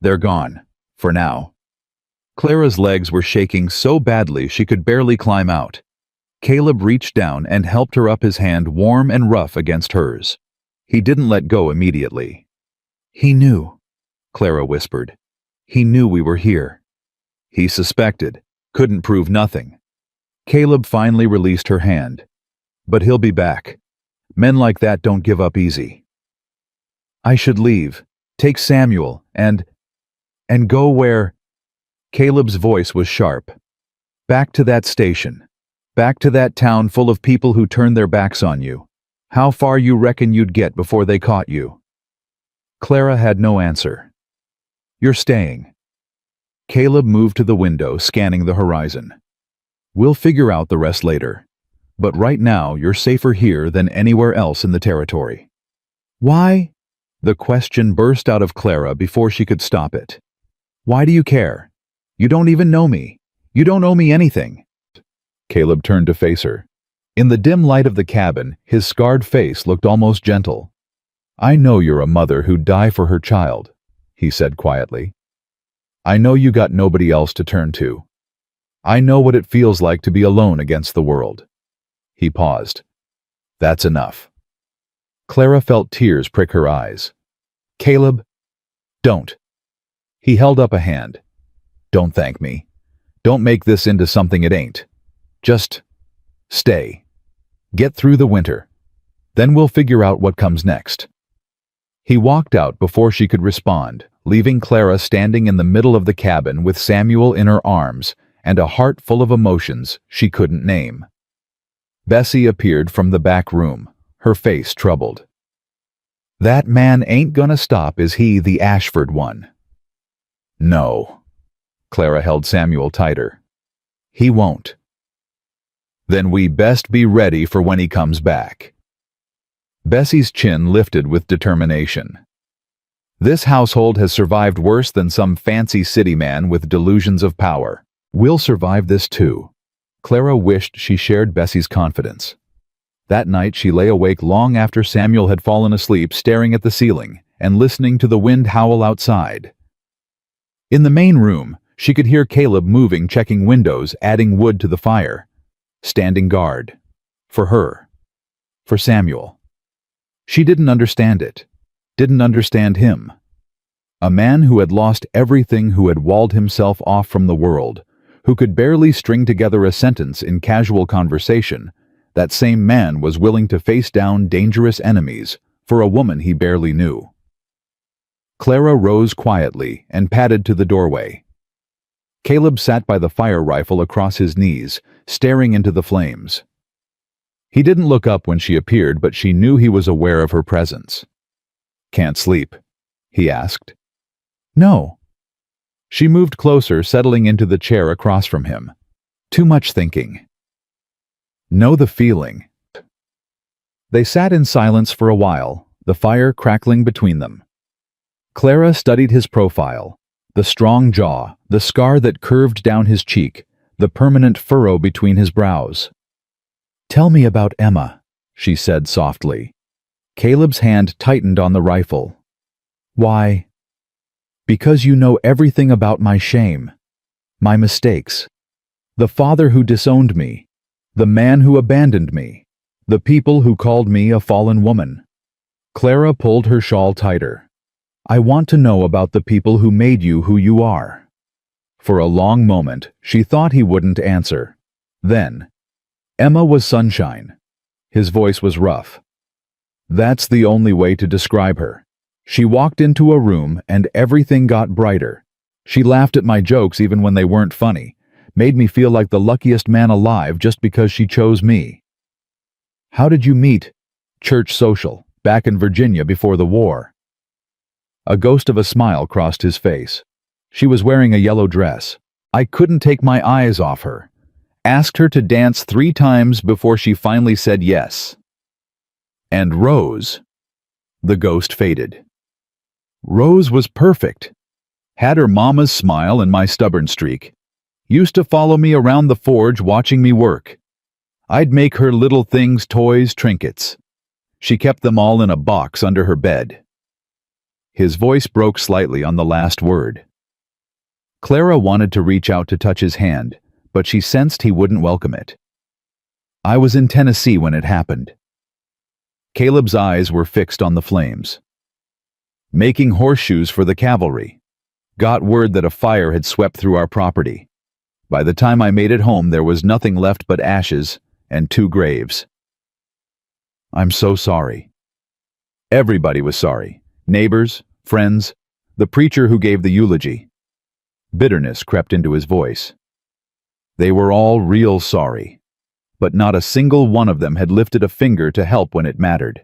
They're gone, for now. Clara's legs were shaking so badly she could barely climb out. Caleb reached down and helped her up, his hand warm and rough against hers. He didn't let go immediately. He knew, Clara whispered. He knew we were here. He suspected, couldn't prove nothing. Caleb finally released her hand. But he'll be back. Men like that don't give up easy. I should leave, take Samuel, and go where? Caleb's voice was sharp. Back to that station. Back to that town full of people who turned their backs on you. How far you reckon you'd get before they caught you? Clara had no answer. You're staying. Caleb moved to the window, scanning the horizon. We'll figure out the rest later. But right now, you're safer here than anywhere else in the territory. Why? The question burst out of Clara before she could stop it. Why do you care? You don't even know me. You don't owe me anything. Caleb turned to face her. In the dim light of the cabin, his scarred face looked almost gentle. I know you're a mother who'd die for her child, he said quietly. I know you got nobody else to turn to. I know what it feels like to be alone against the world. He paused. That's enough. Clara felt tears prick her eyes. Caleb, don't. He held up a hand. Don't thank me. Don't make this into something it ain't. Just stay. Get through the winter. Then we'll figure out what comes next. He walked out before she could respond, leaving Clara standing in the middle of the cabin with Samuel in her arms and a heart full of emotions she couldn't name. Bessie appeared from the back room, her face troubled. That man ain't gonna stop, is he, the Ashford one? No. Clara held Samuel tighter. He won't. Then we best be ready for when he comes back. Bessie's chin lifted with determination. This household has survived worse than some fancy city man with delusions of power. We'll survive this too. Clara wished she shared Bessie's confidence. That night she lay awake long after Samuel had fallen asleep, staring at the ceiling and listening to the wind howl outside. In the main room, she could hear Caleb moving, checking windows, adding wood to the fire. Standing guard. For her. For Samuel. She didn't understand it. Didn't understand him. A man who had lost everything, who had walled himself off from the world, who could barely string together a sentence in casual conversation, that same man was willing to face down dangerous enemies for a woman he barely knew. Clara rose quietly and padded to the doorway. Caleb sat by the fire rifle across his knees, staring into the flames. He didn't look up when she appeared, but she knew he was aware of her presence. Can't sleep? He asked. No. She moved closer, settling into the chair across from him. Too much thinking. Know the feeling. They sat in silence for a while, the fire crackling between them. Clara studied his profile, the strong jaw, the scar that curved down his cheek, the permanent furrow between his brows. "Tell me about Emma," she said softly. Caleb's hand tightened on the rifle. "Why?" "Because you know everything about my shame, my mistakes, the father who disowned me, the man who abandoned me, the people who called me a fallen woman." Clara pulled her shawl tighter. "I want to know about the people who made you who you are." For a long moment, she thought he wouldn't answer. Then, "Emma was sunshine." His voice was rough. "That's the only way to describe her. She walked into a room and everything got brighter. She laughed at my jokes even when they weren't funny, made me feel like the luckiest man alive just because she chose me." "How did you meet?" "Church social, back in Virginia before the war." A ghost of a smile crossed his face. She was wearing a yellow dress. I couldn't take my eyes off her. Asked her to dance 3 times before she finally said yes. "And Rose?" The ghost faded. "Rose was perfect. Had her mama's smile and my stubborn streak. Used to follow me around the forge watching me work. I'd make her little things, toys, trinkets. She kept them all in a box under her bed." His voice broke slightly on the last word. Clara wanted to reach out to touch his hand, but she sensed he wouldn't welcome it. "I was in Tennessee when it happened." Caleb's eyes were fixed on the flames. "Making horseshoes for the cavalry. Got word that a fire had swept through our property. By the time I made it home, there was nothing left but ashes and 2 graves. I'm so sorry." Everybody was sorry. Neighbors, friends, the preacher who gave the eulogy. Bitterness crept into his voice. They were all real sorry, but not a single one of them had lifted a finger to help when it mattered.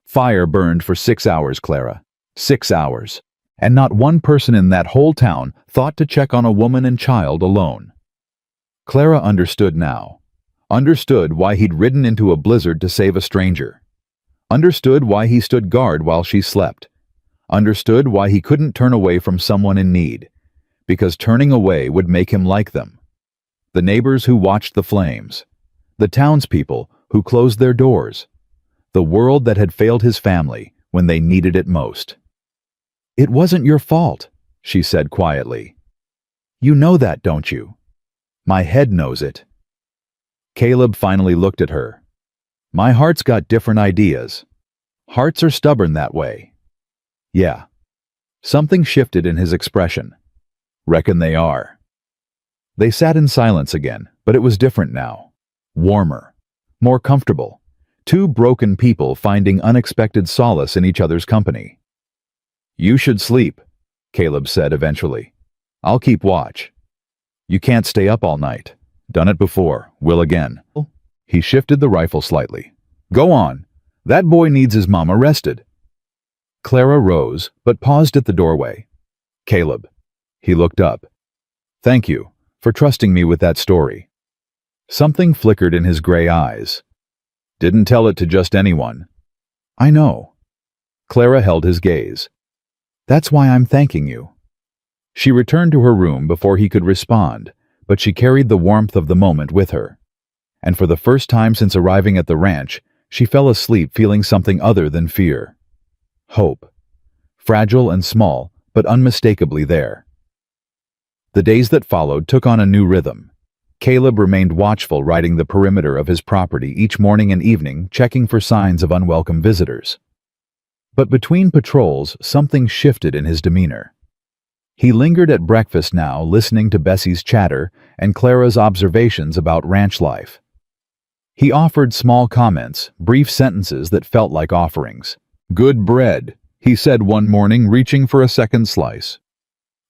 Fire burned for 6 hours, Clara. 6 hours. And not one person in that whole town thought to check on a woman and child alone. Clara understood now. Understood why he'd ridden into a blizzard to save a stranger. Understood why he stood guard while she slept. Understood why he couldn't turn away from someone in need, because turning away would make him like them. The neighbors who watched the flames. The townspeople who closed their doors. The world that had failed his family when they needed it most. "It wasn't your fault," she said quietly. "You know that, don't you?" "My head knows it." Caleb finally looked at her. "My heart's got different ideas. Hearts are stubborn that way." "Yeah." Something shifted in his expression. "Reckon they are." They sat in silence again, but it was different now. Warmer. More comfortable. 2 broken people finding unexpected solace in each other's company. "You should sleep," Caleb said eventually. "I'll keep watch." "You can't stay up all night. Done it before, will again." He shifted the rifle slightly. "Go on. That boy needs his mama rested." Clara rose, but paused at the doorway. "Caleb." He looked up. "Thank you for trusting me with that story." Something flickered in his gray eyes. "Didn't tell it to just anyone." "I know." Clara held his gaze. "That's why I'm thanking you." She returned to her room before he could respond, but she carried the warmth of the moment with her. And for the first time since arriving at the ranch, she fell asleep feeling something other than fear. Hope. Fragile and small, but unmistakably there. The days that followed took on a new rhythm. Caleb remained watchful, riding the perimeter of his property each morning and evening, checking for signs of unwelcome visitors. But between patrols, something shifted in his demeanor. He lingered at breakfast now, listening to Bessie's chatter and Clara's observations about ranch life. He offered small comments, brief sentences that felt like offerings. "Good bread," he said one morning, reaching for a second slice.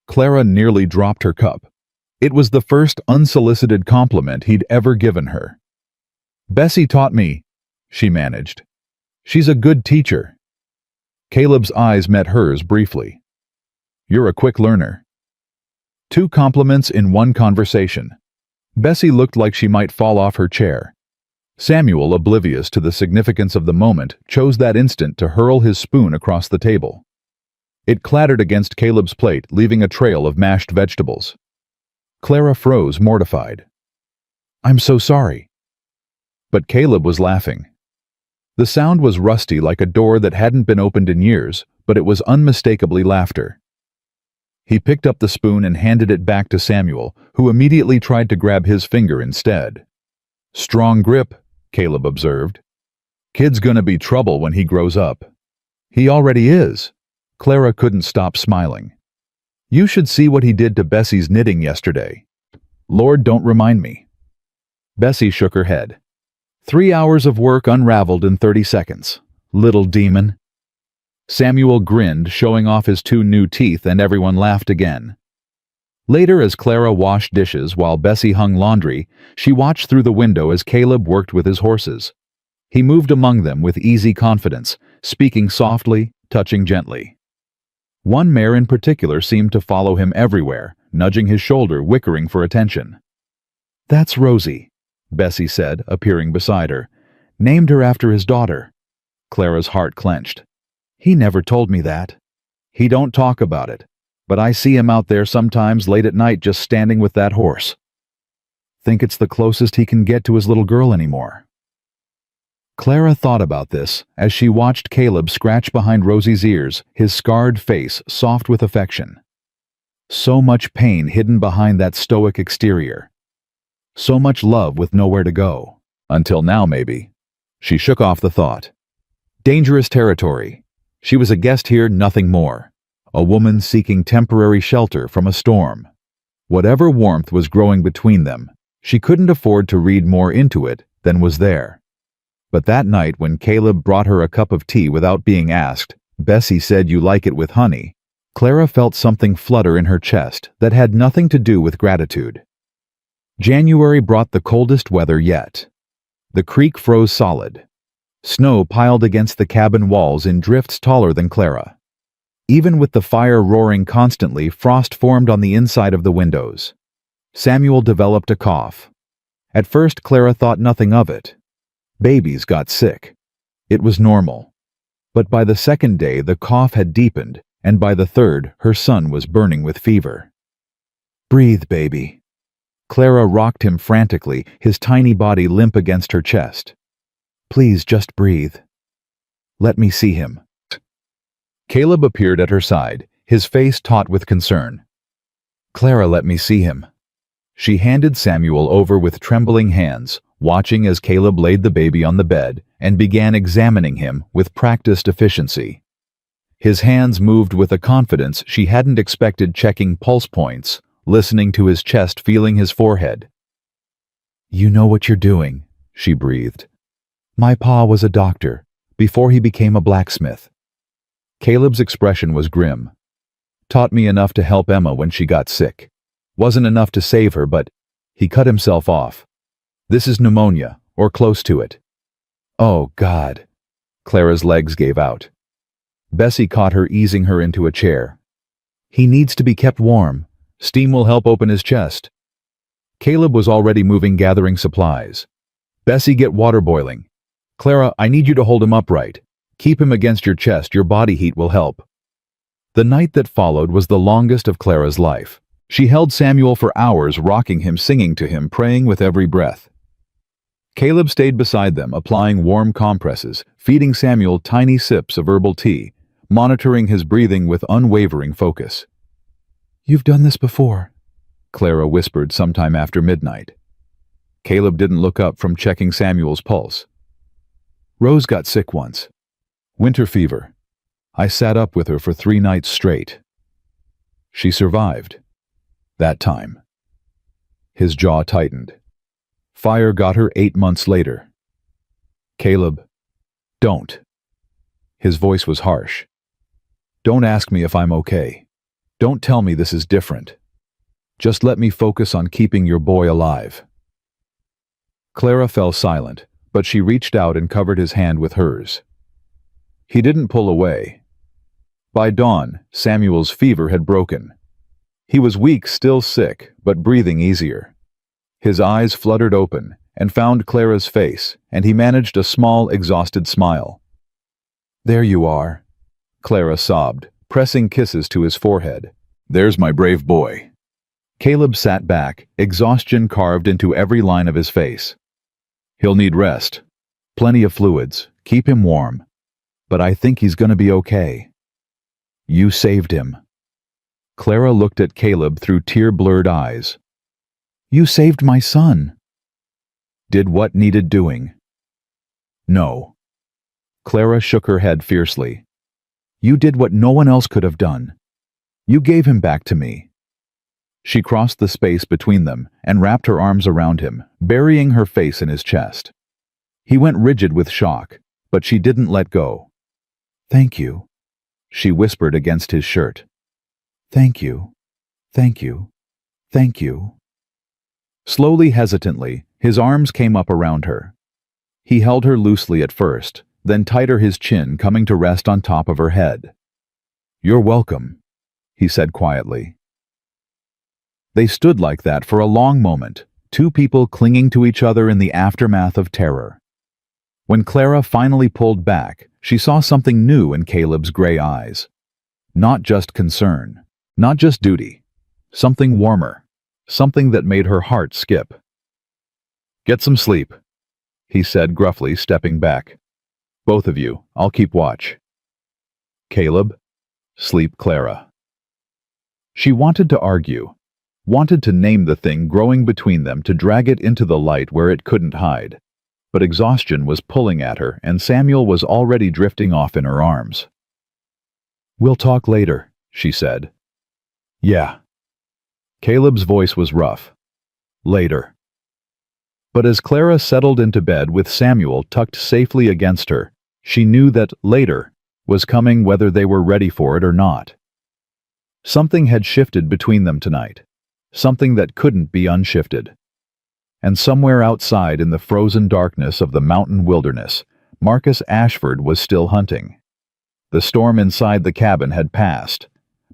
Clara nearly dropped her cup. It was the first unsolicited compliment he'd ever given her. "Bessie taught me," she managed. "She's a good teacher." Caleb's eyes met hers briefly. "You're a quick learner." 2 compliments in one conversation. Bessie looked like she might fall off her chair. Samuel, oblivious to the significance of the moment, chose that instant to hurl his spoon across the table. It clattered against Caleb's plate, leaving a trail of mashed vegetables. Clara froze, mortified. "I'm so sorry." But Caleb was laughing. The sound was rusty like a door that hadn't been opened in years, but it was unmistakably laughter. He picked up the spoon and handed it back to Samuel, who immediately tried to grab his finger instead. "Strong grip," Caleb observed. "Kid's gonna be trouble when he grows up." "He already is." Clara couldn't stop smiling. "You should see what he did to Bessie's knitting yesterday." "Lord, don't remind me." Bessie shook her head. 3 hours of work unraveled in 30 seconds. Little demon. Samuel grinned, showing off his 2 new teeth, and everyone laughed again. Later, as Clara washed dishes while Bessie hung laundry, she watched through the window as Caleb worked with his horses. He moved among them with easy confidence, speaking softly, touching gently. One mare in particular seemed to follow him everywhere, nudging his shoulder, wickering for attention. "That's Rosie," Bessie said, appearing beside her. "Named her after his daughter." Clara's heart clenched. "He never told me that." "He don't talk about it, but I see him out there sometimes late at night just standing with that horse. Think it's the closest he can get to his little girl anymore." Clara thought about this as she watched Caleb scratch behind Rosie's ears, his scarred face soft with affection. So much pain hidden behind that stoic exterior. So much love with nowhere to go. Until now, maybe. She shook off the thought. Dangerous territory. She was a guest here, nothing more. A woman seeking temporary shelter from a storm. Whatever warmth was growing between them, she couldn't afford to read more into it than was there. But that night when Caleb brought her a cup of tea without being asked, "Bessie said you like it with honey," Clara felt something flutter in her chest that had nothing to do with gratitude. January brought the coldest weather yet. The creek froze solid. Snow piled against the cabin walls in drifts taller than Clara. Even with the fire roaring constantly, frost formed on the inside of the windows. Samuel developed a cough. At first, Clara thought nothing of it. Babies got sick. It was normal. But by the second day, the cough had deepened, and by the third, her son was burning with fever. "Breathe, baby." Clara rocked him frantically, his tiny body limp against her chest. "Please just breathe. Let me see him." Caleb appeared at her side, his face taut with concern. "Clara, let me see him." She handed Samuel over with trembling hands, watching as Caleb laid the baby on the bed and began examining him with practiced efficiency. His hands moved with a confidence she hadn't expected, checking pulse points, listening to his chest, feeling his forehead. "You know what you're doing," she breathed. "My pa was a doctor, before he became a blacksmith." Caleb's expression was grim. "Taught me enough to help Emma when she got sick. Wasn't enough to save her, but..." He cut himself off. "This is pneumonia, or close to it." "Oh, God." Clara's legs gave out. Bessie caught her, easing her into a chair. "He needs to be kept warm. Steam will help open his chest." Caleb was already moving, gathering supplies. "Bessie, get water boiling. Clara, I need you to hold him upright. Keep him against your chest, your body heat will help." The night that followed was the longest of Clara's life. She held Samuel for hours, rocking him, singing to him, praying with every breath. Caleb stayed beside them, applying warm compresses, feeding Samuel tiny sips of herbal tea, monitoring his breathing with unwavering focus. "You've done this before," Clara whispered sometime after midnight. Caleb didn't look up from checking Samuel's pulse. "Rose got sick once. Winter fever. I sat up with her for 3 nights straight. She survived. That time." His jaw tightened. "Fire got her 8 months later." "Caleb, don't." His voice was harsh. "Don't ask me if I'm okay. Don't tell me this is different. Just let me focus on keeping your boy alive." Clara fell silent, but she reached out and covered his hand with hers. He didn't pull away. By dawn, Samuel's fever had broken. He was weak, still sick, but breathing easier. His eyes fluttered open, and found Clara's face, and he managed a small, exhausted smile. "There you are," Clara sobbed, pressing kisses to his forehead. "There's my brave boy." Caleb sat back, exhaustion carved into every line of his face. "He'll need rest. Plenty of fluids. Keep him warm. But I think he's gonna be okay." "You saved him." Clara looked at Caleb through tear-blurred eyes. "You saved my son." "Did what needed doing." "No." Clara shook her head fiercely. "You did what no one else could have done. You gave him back to me." She crossed the space between them and wrapped her arms around him, burying her face in his chest. He went rigid with shock, but she didn't let go. "Thank you," she whispered against his shirt. "Thank you, thank you, thank you." Slowly, hesitantly, his arms came up around her. He held her loosely at first, then tighter, his chin coming to rest on top of her head. "You're welcome," he said quietly. They stood like that for a long moment, two people clinging to each other in the aftermath of terror. When Clara finally pulled back, she saw something new in Caleb's gray eyes. Not just concern, not just duty, something warmer, something that made her heart skip. "Get some sleep," he said gruffly, stepping back. "Both of you, I'll keep watch." "Caleb, sleep Clara." She wanted to argue, wanted to name the thing growing between them, to drag it into the light where it couldn't hide. But exhaustion was pulling at her, and Samuel was already drifting off in her arms. "We'll talk later," she said. "Yeah." Caleb's voice was rough. "Later." But as Clara settled into bed with Samuel tucked safely against her, she knew that later was coming, whether they were ready for it or not. Something had shifted between them tonight. Something that couldn't be unshifted. And somewhere outside in the frozen darkness of the mountain wilderness, Marcus Ashford was still hunting. The storm inside the cabin had passed,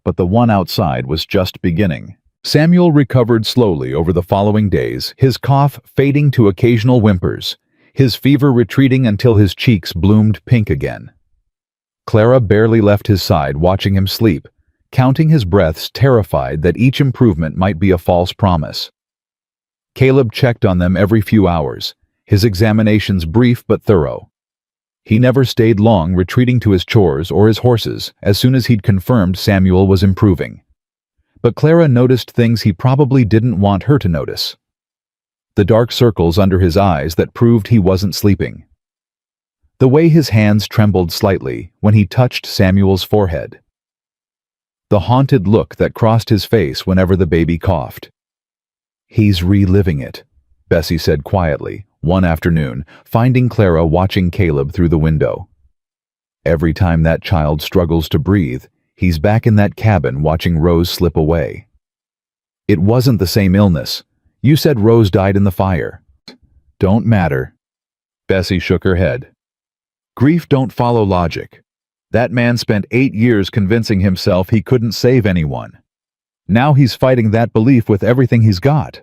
but the one outside was just beginning. Samuel recovered slowly over the following days, his cough fading to occasional whimpers, his fever retreating until his cheeks bloomed pink again. Clara barely left his side, watching him sleep, counting his breaths, terrified that each improvement might be a false promise. Caleb checked on them every few hours, his examinations brief but thorough. He never stayed long, retreating to his chores or his horses as soon as he'd confirmed Samuel was improving. But Clara noticed things he probably didn't want her to notice. The dark circles under his eyes that proved he wasn't sleeping. The way his hands trembled slightly when he touched Samuel's forehead. The haunted look that crossed his face whenever the baby coughed. "He's reliving it," Bessie said quietly, one afternoon, finding Clara watching Caleb through the window. "Every time that child struggles to breathe, he's back in that cabin watching Rose slip away." "It wasn't the same illness. You said Rose died in the fire." "Don't matter." Bessie shook her head. "Grief don't follow logic. That man spent 8 years convincing himself he couldn't save anyone. Now he's fighting that belief with everything he's got."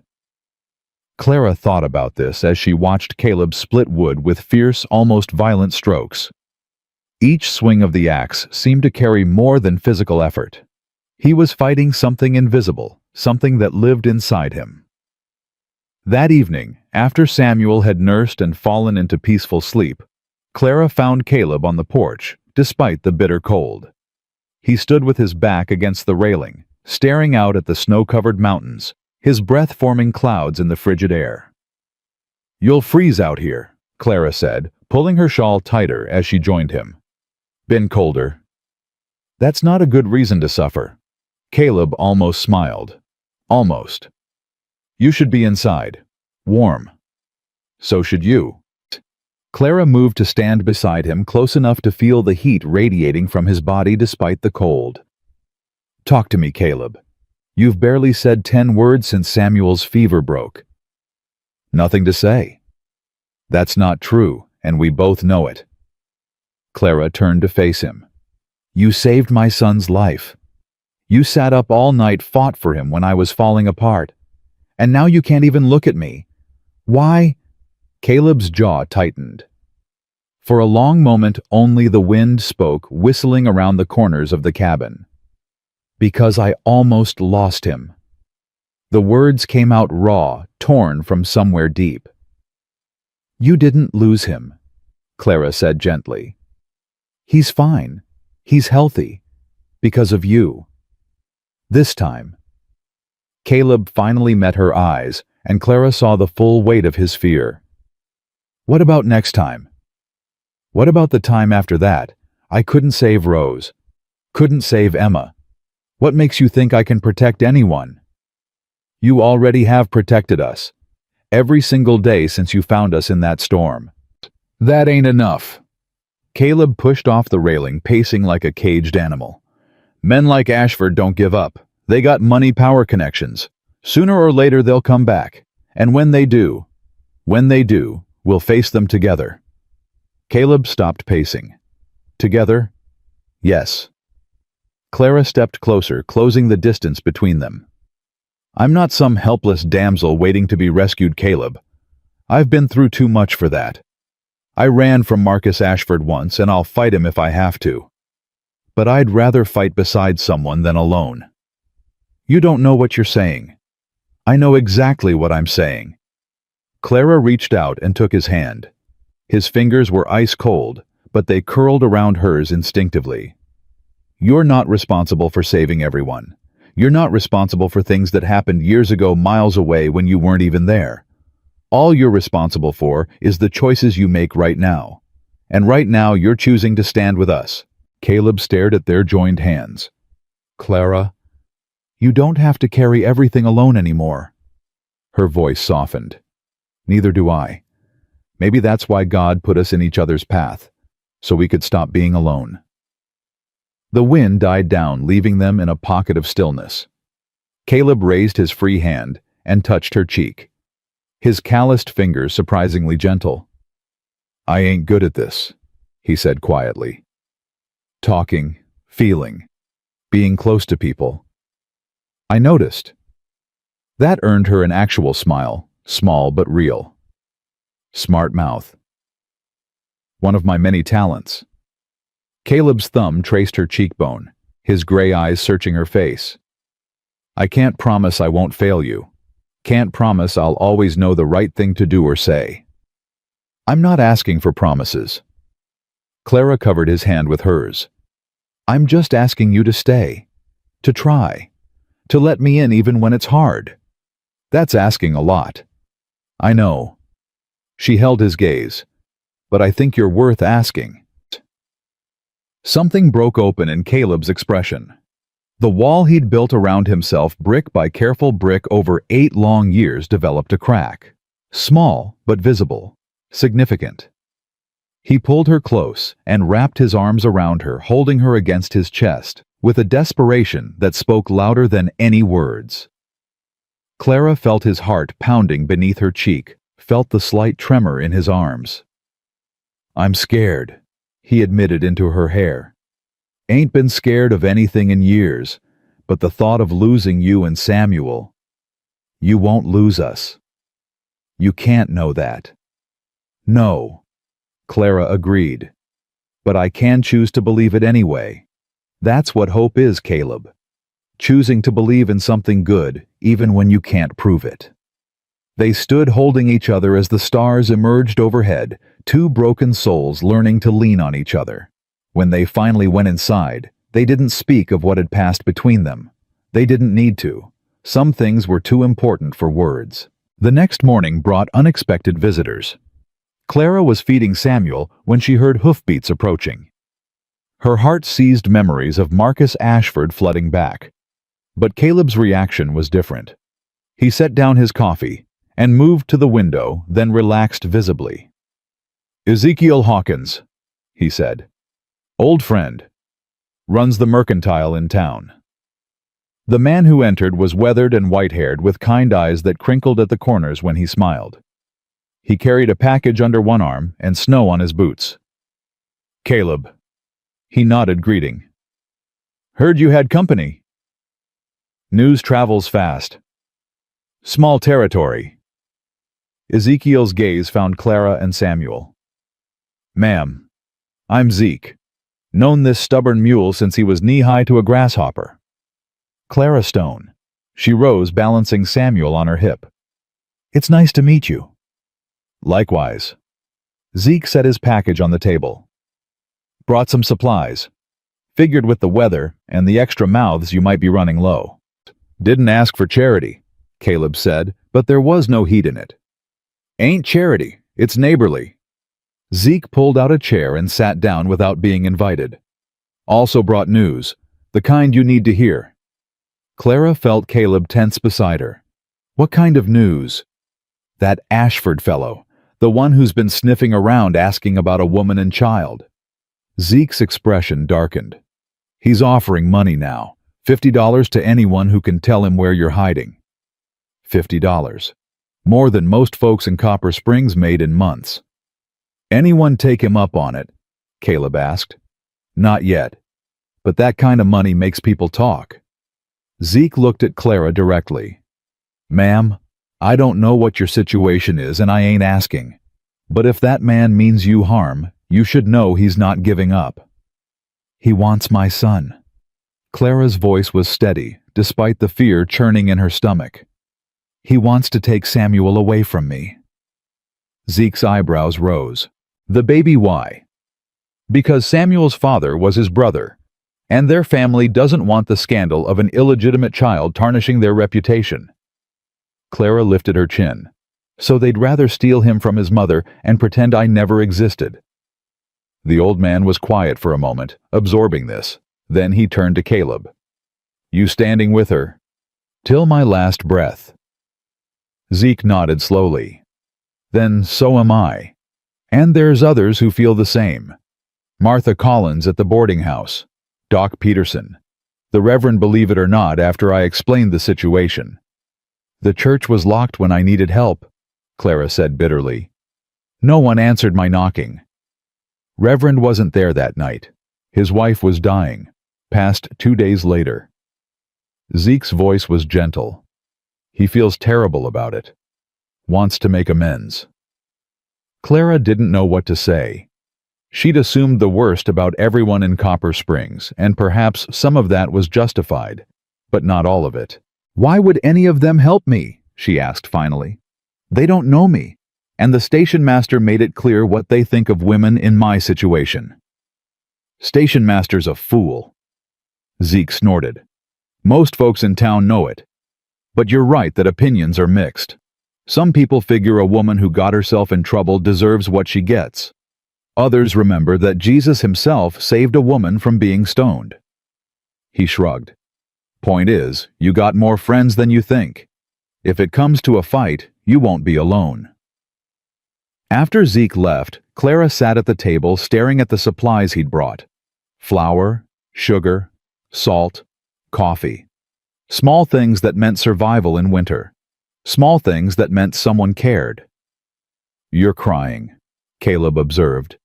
Clara thought about this as she watched Caleb split wood with fierce, almost violent strokes. Each swing of the axe seemed to carry more than physical effort. He was fighting something invisible, something that lived inside him. That evening, after Samuel had nursed and fallen into peaceful sleep, Clara found Caleb on the porch, despite the bitter cold. He stood with his back against the railing, staring out at the snow-covered mountains, his breath forming clouds in the frigid air. "You'll freeze out here," Clara said, pulling her shawl tighter as she joined him. "Been colder." "That's not a good reason to suffer." Caleb almost smiled. "Almost. You should be inside. Warm." "So should you." Clara moved to stand beside him, close enough to feel the heat radiating from his body despite the cold. "Talk to me, Caleb. You've barely said 10 words since Samuel's fever broke." "Nothing to say." "That's not true, and we both know it." Clara turned to face him. "You saved my son's life. You sat up all night, fought for him when I was falling apart. And now you can't even look at me. Why?" Caleb's jaw tightened. For a long moment, only the wind spoke, whistling around the corners of the cabin. Because I almost lost him. The words came out raw, torn from somewhere deep. You didn't lose him, Clara said gently. He's fine. He's healthy. Because of you. This time. Caleb finally met her eyes, and Clara saw the full weight of his fear. What about next time? What about the time after that? I couldn't save Rose. Couldn't save Emma. What makes you think I can protect anyone? You already have protected us. Every single day since you found us in that storm. That ain't enough. Caleb pushed off the railing, pacing like a caged animal. Men like Ashford don't give up. They got money power connections. Sooner or later they'll come back. And when they do, we'll face them together. Caleb stopped pacing. Together? Yes. Clara stepped closer, closing the distance between them. I'm not some helpless damsel waiting to be rescued, Caleb. I've been through too much for that. I ran from Marcus Ashford once, and I'll fight him if I have to. But I'd rather fight beside someone than alone. You don't know what you're saying. I know exactly what I'm saying. Clara reached out and took his hand. His fingers were ice cold, but they curled around hers instinctively. You're not responsible for saving everyone. You're not responsible for things that happened years ago miles away when you weren't even there. All you're responsible for is the choices you make right now. And right now you're choosing to stand with us. Caleb stared at their joined hands. Clara, you don't have to carry everything alone anymore. Her voice softened. Neither do I. Maybe that's why God put us in each other's path, so we could stop being alone. The wind died down, leaving them in a pocket of stillness. Caleb raised his free hand and touched her cheek. His calloused fingers surprisingly gentle. I ain't good at this, he said quietly. Talking, feeling, being close to people. I noticed. That earned her an actual smile, small but real. Smart mouth. One of my many talents. Caleb's thumb traced her cheekbone, his gray eyes searching her face. I can't promise I won't fail you. Can't promise I'll always know the right thing to do or say. I'm not asking for promises. Clara covered his hand with hers. I'm just asking you to stay, to try, to let me in even when it's hard. That's asking a lot. I know. She held his gaze. But I think you're worth asking. Something broke open in Caleb's expression. The wall he'd built around himself brick by careful brick over 8 long years developed a crack. Small, but visible. Significant. He pulled her close and wrapped his arms around her, holding her against his chest, with a desperation that spoke louder than any words. Clara felt his heart pounding beneath her cheek, felt the slight tremor in his arms. I'm scared, he admitted into her hair. Ain't been scared of anything in years, but the thought of losing you and Samuel. You won't lose us. You can't know that. No, Clara agreed. But I can choose to believe it anyway. That's what hope is, Caleb. Choosing to believe in something good, even when you can't prove it. They stood holding each other as the stars emerged overhead, 2 broken souls learning to lean on each other. When they finally went inside, they didn't speak of what had passed between them. They didn't need to. Some things were too important for words. The next morning brought unexpected visitors. Clara was feeding Samuel when she heard hoofbeats approaching. Her heart seized memories of Marcus Ashford flooding back. But Caleb's reaction was different. He set down his coffee and moved to the window, then relaxed visibly. Ezekiel Hawkins, he said. Old friend. Runs the mercantile in town. The man who entered was weathered and white-haired, with kind eyes that crinkled at the corners when he smiled. He carried a package under one arm and snow on his boots. Caleb. He nodded, greeting. Heard you had company. News travels fast. Small territory. Ezekiel's gaze found Clara and Samuel. "Ma'am, I'm Zeke. Known this stubborn mule since he was knee-high to a grasshopper." Clara Stone. She rose, balancing Samuel on her hip. "It's nice to meet you." "Likewise." Zeke set his package on the table. "Brought some supplies. Figured with the weather and the extra mouths you might be running low." "Didn't ask for charity," Caleb said, but there was no heat in it. "Ain't charity, it's neighborly." Zeke pulled out a chair and sat down without being invited. "Also brought news, the kind you need to hear." Clara felt Caleb tense beside her. "What kind of news?" "That Ashford fellow, the one who's been sniffing around asking about a woman and child." Zeke's expression darkened. "He's offering money now, $50 to anyone who can tell him where you're hiding." $50. More than most folks in Copper Springs made in months. "Anyone take him up on it?" Caleb asked. "Not yet. But that kind of money makes people talk." Zeke looked at Clara directly. "Ma'am, I don't know what your situation is and I ain't asking. But if that man means you harm, you should know he's not giving up." "He wants my son." Clara's voice was steady, despite the fear churning in her stomach. "He wants to take Samuel away from me." Zeke's eyebrows rose. "The baby why?" "Because Samuel's father was his brother, and their family doesn't want the scandal of an illegitimate child tarnishing their reputation." Clara lifted her chin. "So they'd rather steal him from his mother and pretend I never existed." The old man was quiet for a moment, absorbing this. Then he turned to Caleb. "You standing with her?" "Till my last breath." Zeke nodded slowly. "Then so am I. And there's others who feel the same. Martha Collins at the boarding house. Doc Peterson. The Reverend, believe it or not, after I explained the situation." "The church was locked when I needed help," Clara said bitterly. "No one answered my knocking." "Reverend wasn't there that night. His wife was dying. Passed 2 days later." Zeke's voice was gentle. "He feels terrible about it. Wants to make amends." Clara didn't know what to say. She'd assumed the worst about everyone in Copper Springs, and perhaps some of that was justified, but not all of it. "Why would any of them help me?" she asked finally. "They don't know me, and the station master made it clear what they think of women in my situation." "Station master's a fool." Zeke snorted. "Most folks in town know it. But you're right that opinions are mixed. Some people figure a woman who got herself in trouble deserves what she gets. Others remember that Jesus himself saved a woman from being stoned." He shrugged. "Point is, you got more friends than you think. If it comes to a fight, you won't be alone." After Zeke left, Clara sat at the table staring at the supplies he'd brought. Flour, sugar, salt, coffee. Small things that meant survival in winter. Small things that meant someone cared. "You're crying," Caleb observed.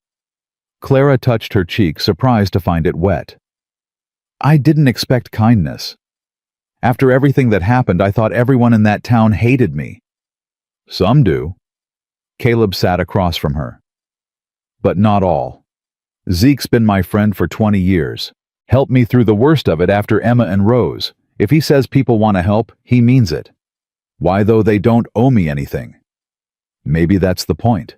Clara touched her cheek, surprised to find it wet. "I didn't expect kindness. After everything that happened, I thought everyone in that town hated me." "Some do." Caleb sat across from her. "But not all. Zeke's been my friend for 20 years. Helped me through the worst of it after Emma and Rose. If he says people want to help, he means it. Why, though, they don't owe me anything." "Maybe that's the point."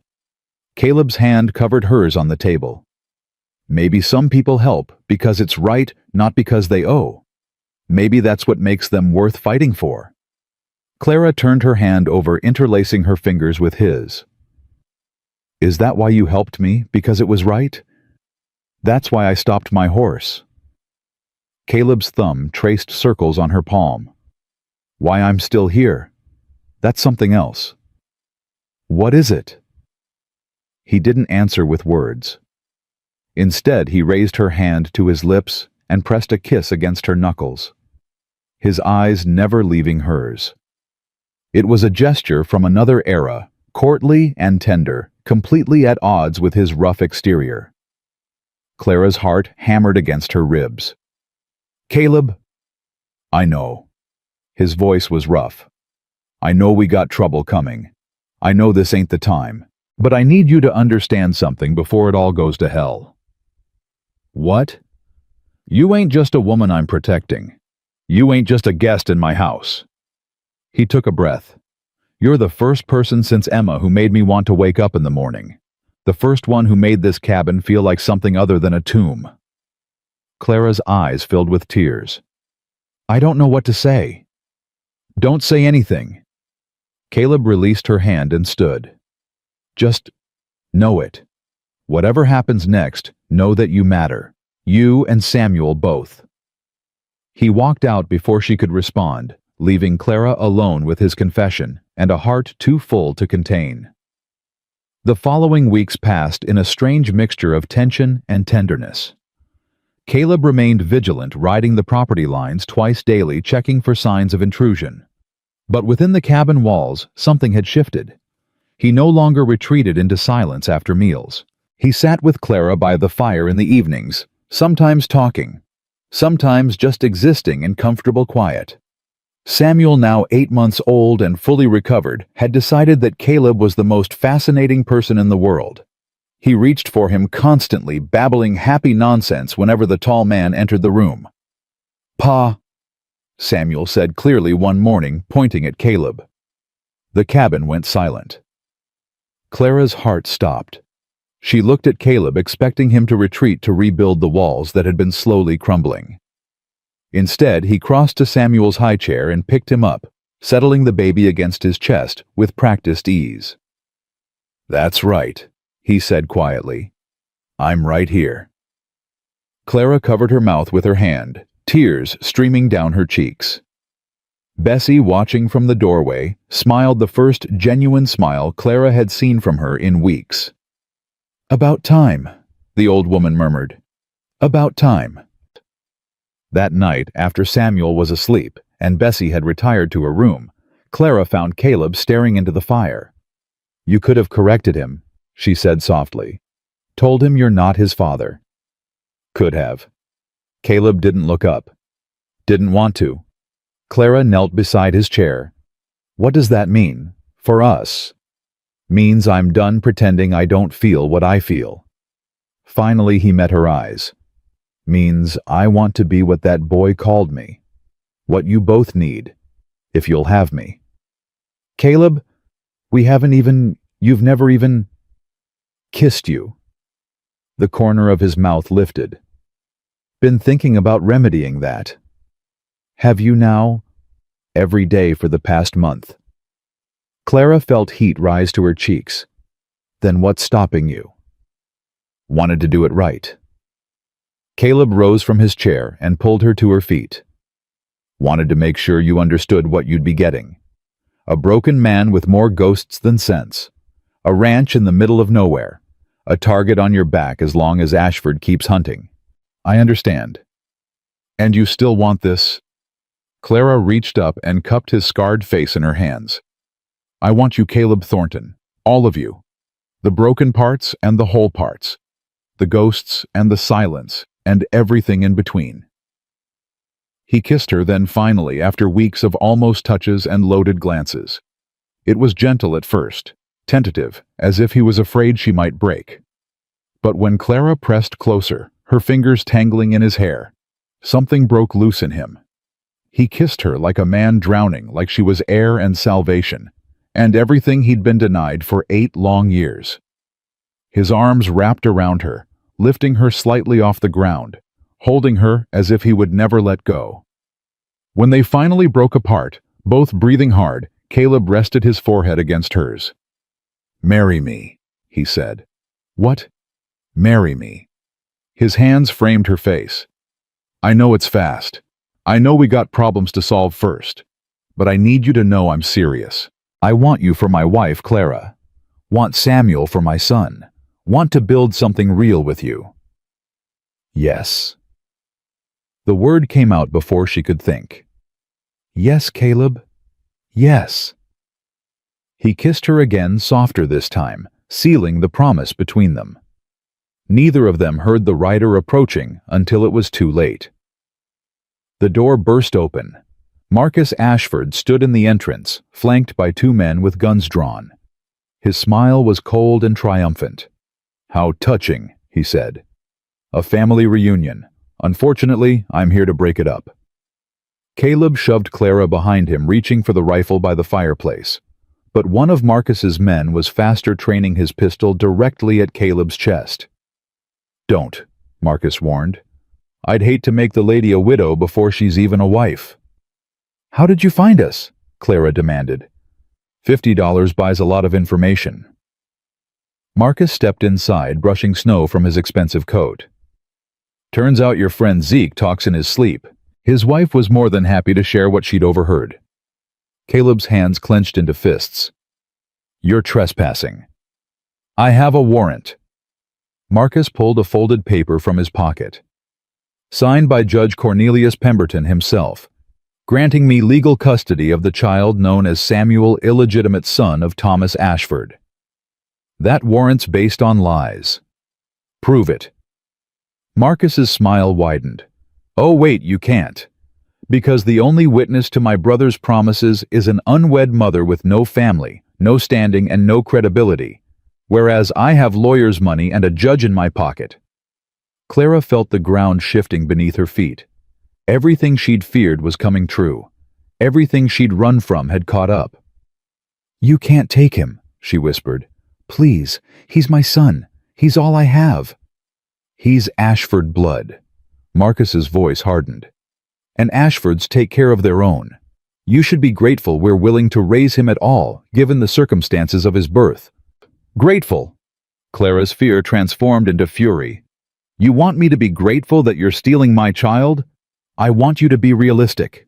Caleb's hand covered hers on the table. "Maybe some people help because it's right, not because they owe. Maybe that's what makes them worth fighting for." Clara turned her hand over, interlacing her fingers with his. "Is that why you helped me, because it was right?" "That's why I stopped my horse." Caleb's thumb traced circles on her palm. "Why I'm still here. That's something else." "What is it?" He didn't answer with words. Instead, he raised her hand to his lips and pressed a kiss against her knuckles, his eyes never leaving hers. It was a gesture from another era, courtly and tender, completely at odds with his rough exterior. Clara's heart hammered against her ribs. "Caleb." "I know." His voice was rough. "I know we got trouble coming. I know this ain't the time, but I need you to understand something before it all goes to hell." "What?" "You ain't just a woman I'm protecting. You ain't just a guest in my house." He took a breath. "You're the first person since Emma who made me want to wake up in the morning. The first one who made this cabin feel like something other than a tomb." Clara's eyes filled with tears. "I don't know what to say." "Don't say anything." Caleb released her hand and stood. "Just know it. Whatever happens next, know that you matter. You and Samuel both." He walked out before she could respond, leaving Clara alone with his confession and a heart too full to contain. The following weeks passed in a strange mixture of tension and tenderness. Caleb remained vigilant, riding the property lines twice daily, checking for signs of intrusion. But within the cabin walls, something had shifted. He no longer retreated into silence after meals. He sat with Clara by the fire in the evenings, sometimes talking, sometimes just existing in comfortable quiet. Samuel, now 8 months old and fully recovered, had decided that Caleb was the most fascinating person in the world. He reached for him constantly, babbling happy nonsense whenever the tall man entered the room. "Pa," Samuel said clearly one morning, pointing at Caleb. The cabin went silent. Clara's heart stopped. She looked at Caleb, expecting him to retreat to rebuild the walls that had been slowly crumbling. Instead, he crossed to Samuel's high chair and picked him up, settling the baby against his chest with practiced ease. "That's right," he said quietly. "I'm right here." Clara covered her mouth with her hand, tears streaming down her cheeks. Bessie, watching from the doorway, smiled the first genuine smile Clara had seen from her in weeks. "About time," the old woman murmured. "About time." That night, after Samuel was asleep and Bessie had retired to her room, Clara found Caleb staring into the fire. "You could have corrected him," she said softly. "Told him you're not his father." "Could have." Caleb didn't look up. "Didn't want to." Clara knelt beside his chair. "What does that mean, for us?" "Means I'm done pretending I don't feel what I feel." Finally he met her eyes. "Means I want to be what that boy called me. What you both need, if you'll have me." "Caleb, you've never even kissed you." The corner of his mouth lifted. "Been thinking about remedying that." "Have you now?" "Every day for the past month." Clara felt heat rise to her cheeks. "Then what's stopping you?" "Wanted to do it right." Caleb rose from his chair and pulled her to her feet. "Wanted to make sure you understood what you'd be getting. A broken man with more ghosts than sense. A ranch in the middle of nowhere. A target on your back as long as Ashford keeps hunting. I understand." "And you still want this?" Clara reached up and cupped his scarred face in her hands. "I want you, Caleb Thornton. All of you. The broken parts and the whole parts. The ghosts and the silence and everything in between." He kissed her then finally, after weeks of almost touches and loaded glances. It was gentle at first, tentative, as if he was afraid she might break. But when Clara pressed closer, her fingers tangling in his hair, something broke loose in him. He kissed her like a man drowning, like she was air and salvation, and everything he'd been denied for 8 long years. His arms wrapped around her, lifting her slightly off the ground, holding her as if he would never let go. When they finally broke apart, both breathing hard, Caleb rested his forehead against hers. "Marry me," he said. "What?" "Marry me." His hands framed her face. "I know it's fast. I know we got problems to solve first. But I need you to know I'm serious. I want you for my wife, Clara. Want Samuel for my son. Want to build something real with you." "Yes." The word came out before she could think. "Yes, Caleb. Yes." He kissed her again, softer this time, sealing the promise between them. Neither of them heard the rider approaching until it was too late. The door burst open. Marcus Ashford stood in the entrance, flanked by 2 men with guns drawn. His smile was cold and triumphant. "How touching," he said. "A family reunion. Unfortunately, I'm here to break it up." Caleb shoved Clara behind him, reaching for the rifle by the fireplace. But one of Marcus's men was faster, training his pistol directly at Caleb's chest. "Don't," Marcus warned. "I'd hate to make the lady a widow before she's even a wife." "How did you find us?" Clara demanded. $50 buys a lot of information." Marcus stepped inside, brushing snow from his expensive coat. "Turns out your friend Zeke talks in his sleep." His wife was more than happy to share what she'd overheard. Caleb's hands clenched into fists. "You're trespassing." "I have a warrant." Marcus pulled a folded paper from his pocket. "Signed by Judge Cornelius Pemberton himself, granting me legal custody of the child known as Samuel, illegitimate son of Thomas Ashford. That warrant's based on lies. Prove it." Marcus's smile widened. "Oh wait, you can't. Because the only witness to my brother's promises is an unwed mother with no family, no standing, and no credibility, whereas I have lawyer's money and a judge in my pocket." Clara felt the ground shifting beneath her feet. Everything she'd feared was coming true. Everything she'd run from had caught up. "You can't take him," she whispered. "Please, he's my son. He's all I have." "He's Ashford blood." Marcus's voice hardened. "And Ashfords take care of their own. You should be grateful we're willing to raise him at all, given the circumstances of his birth." "Grateful?" Clara's fear transformed into fury. "You want me to be grateful that you're stealing my child? I want you to be realistic."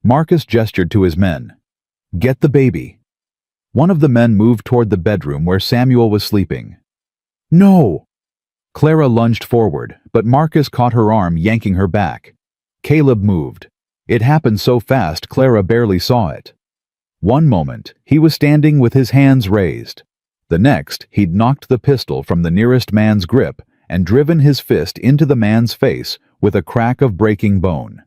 Marcus gestured to his men. "Get the baby." One of the men moved toward the bedroom where Samuel was sleeping. "No!" Clara lunged forward, but Marcus caught her arm, yanking her back. Caleb moved. It happened so fast Clara barely saw it. One moment, he was standing with his hands raised. The next, he'd knocked the pistol from the nearest man's grip and driven his fist into the man's face with a crack of breaking bone.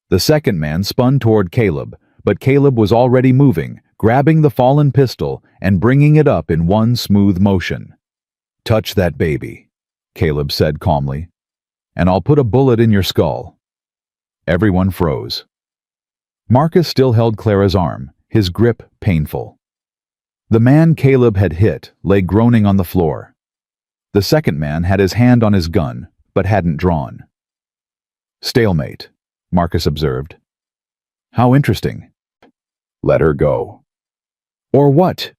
The second man spun toward Caleb, but Caleb was already moving, grabbing the fallen pistol and bringing it up in one smooth motion. "Touch that baby," Caleb said calmly, "and I'll put a bullet in your skull." Everyone froze. Marcus still held Clara's arm, his grip painful. The man Caleb had hit lay groaning on the floor. The second man had his hand on his gun, but hadn't drawn. "Stalemate," Marcus observed. "How interesting." "Let her go." "Or what?"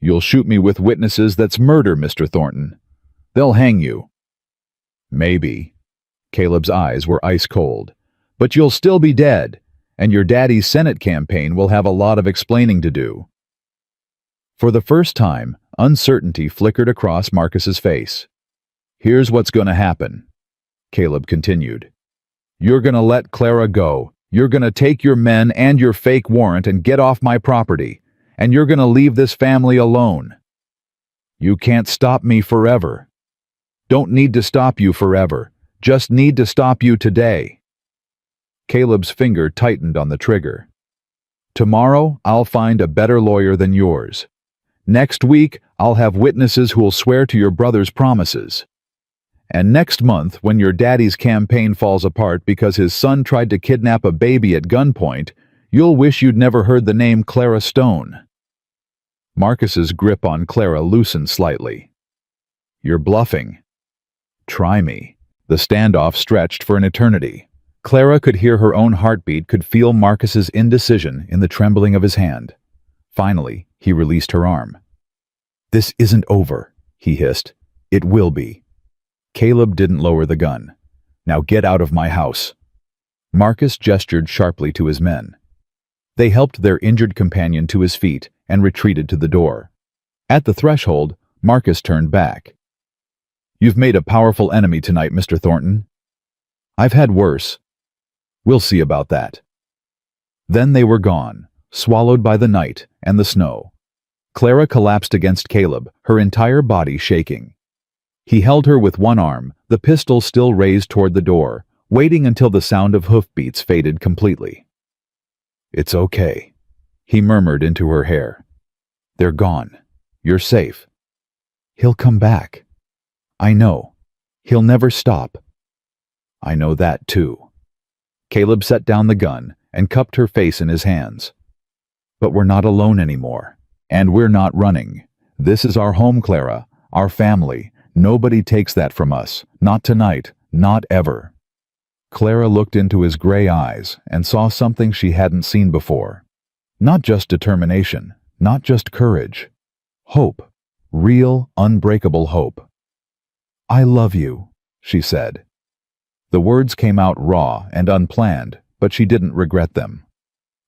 "You'll shoot me with witnesses. That's murder, Mr. Thornton. They'll hang you." "Maybe." Caleb's eyes were ice cold. "But you'll still be dead, and your daddy's Senate campaign will have a lot of explaining to do." For the first time, uncertainty flickered across Marcus's face. "Here's what's going to happen," Caleb continued. "You're going to let Clara go. You're going to take your men and your fake warrant and get off my property, and you're going to leave this family alone. You can't stop me forever. Don't need to stop you forever. Just need to stop you today." Caleb's finger tightened on the trigger. "Tomorrow, I'll find a better lawyer than yours. Next week, I'll have witnesses who'll swear to your brother's promises. And next month, when your daddy's campaign falls apart because his son tried to kidnap a baby at gunpoint, you'll wish you'd never heard the name Clara Stone." Marcus's grip on Clara loosened slightly. "You're bluffing." "Try me." The standoff stretched for an eternity. Clara could hear her own heartbeat, could feel Marcus's indecision in the trembling of his hand. Finally, he released her arm. "This isn't over," he hissed. "It will be." Caleb didn't lower the gun. "Now get out of my house." Marcus gestured sharply to his men. They helped their injured companion to his feet and retreated to the door. At the threshold, Marcus turned back. "You've made a powerful enemy tonight, Mr. Thornton." "I've had worse." "We'll see about that." Then they were gone, swallowed by the night and the snow. Clara collapsed against Caleb, her entire body shaking. He held her with one arm, the pistol still raised toward the door, waiting until the sound of hoofbeats faded completely. "It's okay," he murmured into her hair. "They're gone. You're safe. He'll come back. I know. He'll never stop. I know that too. Caleb set down the gun and cupped her face in his hands. But we're not alone anymore. And we're not running. This is our home, Clara, our family. Nobody takes that from us. Not tonight. Not ever. Clara looked into his gray eyes and saw something she hadn't seen before. Not just determination, not just courage. Hope. Real, unbreakable hope. I love you, she said. The words came out raw and unplanned, but she didn't regret them.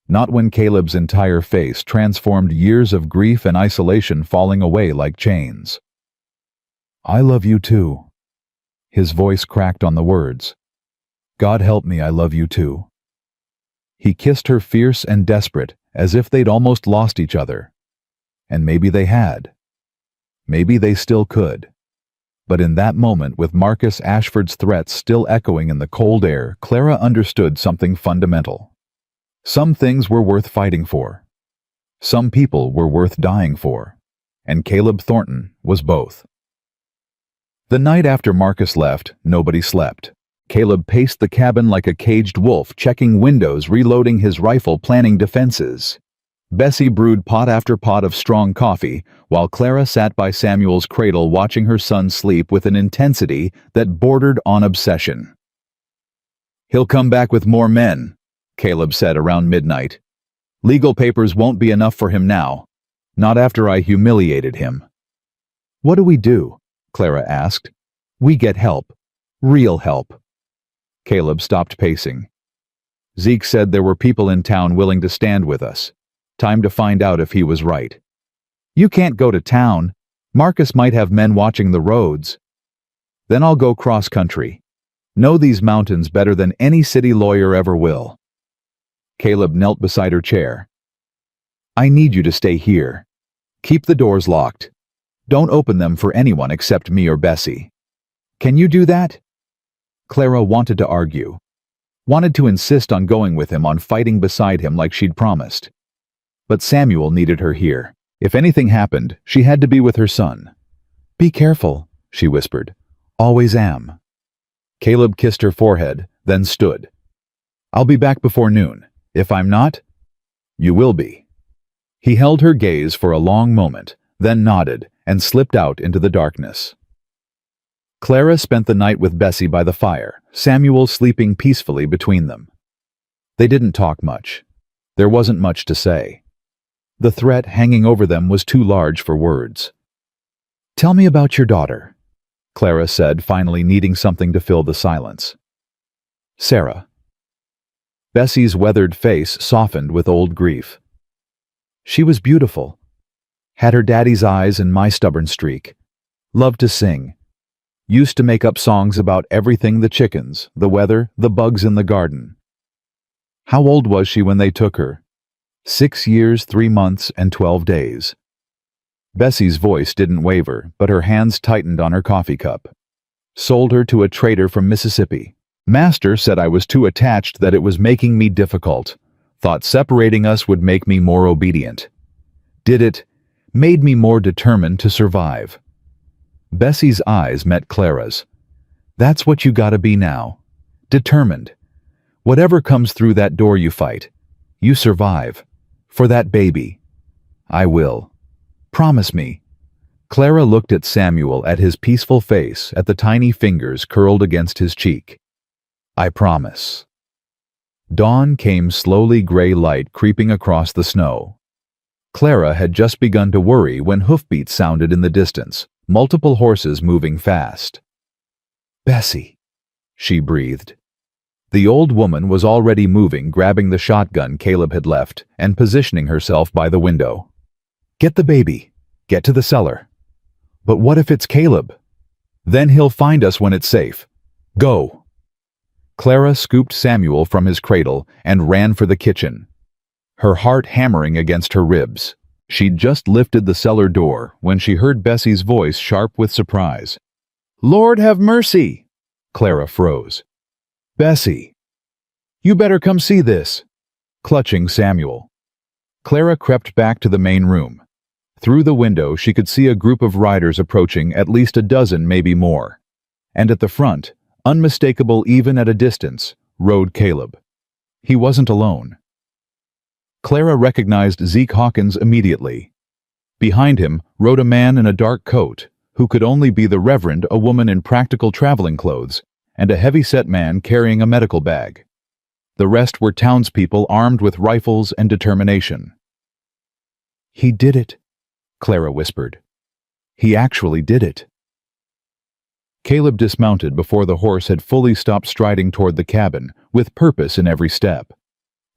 Not when Caleb's entire face transformed years of grief and isolation falling away like chains. I love you too. His voice cracked on the words. God help me, I love you too. He kissed her fierce and desperate, as if they'd almost lost each other. And maybe they had. Maybe they still could. But in that moment, with Marcus Ashford's threats still echoing in the cold air, Clara understood something fundamental. Some things were worth fighting for. Some people were worth dying for. And Caleb Thornton was both. The night after Marcus left, nobody slept. Caleb paced the cabin like a caged wolf, checking windows, reloading his rifle, planning defenses. Bessie brewed pot after pot of strong coffee, while Clara sat by Samuel's cradle watching her son sleep with an intensity that bordered on obsession. He'll come back with more men, Caleb said around midnight. Legal papers won't be enough for him now. Not after I humiliated him. What do we do? Clara asked. We get help. Real help. Caleb stopped pacing. Zeke said there were people in town willing to stand with us. Time to find out if he was right. You can't go to town. Marcus might have men watching the roads. Then I'll go cross-country. Know these mountains better than any city lawyer ever will. Caleb knelt beside her chair. I need you to stay here. Keep the doors locked. Don't open them for anyone except me or Bessie. Can you do that? Clara wanted to argue. Wanted to insist on going with him, on fighting beside him like she'd promised. But Samuel needed her here. If anything happened, she had to be with her son. Be careful, she whispered. Always am. Caleb kissed her forehead, then stood. I'll be back before noon. If I'm not, you will be. He held her gaze for a long moment, then nodded and slipped out into the darkness. Clara spent the night with Bessie by the fire, Samuel sleeping peacefully between them. They didn't talk much. There wasn't much to say. The threat hanging over them was too large for words. Tell me about your daughter, Clara said, finally needing something to fill the silence. Sarah. Bessie's weathered face softened with old grief. She was beautiful. Had her daddy's eyes and my stubborn streak. Loved to sing. Used to make up songs about everything: the chickens, the weather, the bugs in the garden. How old was she when they took her? 6 years, 3 months, and 12 days. Bessie's voice didn't waver, but her hands tightened on her coffee cup. Sold her to a trader from Mississippi. Master said I was too attached, that it was making me difficult. Thought separating us would make me more obedient. Did it? Made me more determined to survive. Bessie's eyes met Clara's. That's what you gotta be now. Determined. Whatever comes through that door, you fight. You survive. For that baby. I will. Promise me. Clara looked at Samuel, at his peaceful face, at the tiny fingers curled against his cheek. I promise. Dawn came, slowly, gray light creeping across the snow. Clara had just begun to worry when hoofbeats sounded in the distance, multiple horses moving fast. Bessie, she breathed. The old woman was already moving, grabbing the shotgun Caleb had left and positioning herself by the window. Get the baby. Get to the cellar. But what if it's Caleb? Then he'll find us when it's safe. Go. Clara scooped Samuel from his cradle and ran for the kitchen, her heart hammering against her ribs. She'd just lifted the cellar door when she heard Bessie's voice, sharp with surprise. Lord have mercy! Clara froze. Bessie! You better come see this! Clutching Samuel. Clara crept back to the main room. Through the window, she could see a group of riders approaching, at least a dozen, maybe more. And at the front, unmistakable even at a distance, rode Caleb. He wasn't alone. Clara recognized Zeke Hawkins immediately. Behind him rode a man in a dark coat, who could only be the Reverend, a woman in practical traveling clothes, and a heavy-set man carrying a medical bag. The rest were townspeople armed with rifles and determination. "He did it," Clara whispered. "He actually did it." Caleb dismounted before the horse had fully stopped striding toward the cabin, with purpose in every step.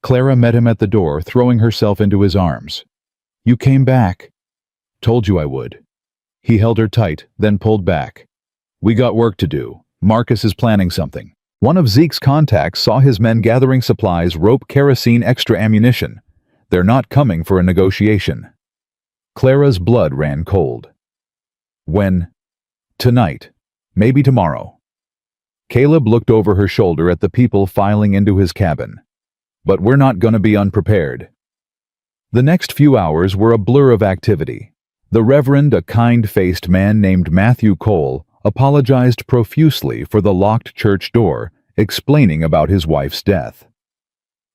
Clara met him at the door, throwing herself into his arms. "You came back." "Told you I would." He held her tight, then pulled back. "We got work to do. Marcus is planning something. One of Zeke's contacts saw his men gathering supplies, rope, kerosene, extra ammunition. They're not coming for a negotiation." Clara's blood ran cold. "When?" "Tonight. Maybe tomorrow." Caleb looked over her shoulder at the people filing into his cabin. "But we're not going to be unprepared." The next few hours were a blur of activity. The Reverend, a kind-faced man named Matthew Cole, apologized profusely for the locked church door, explaining about his wife's death.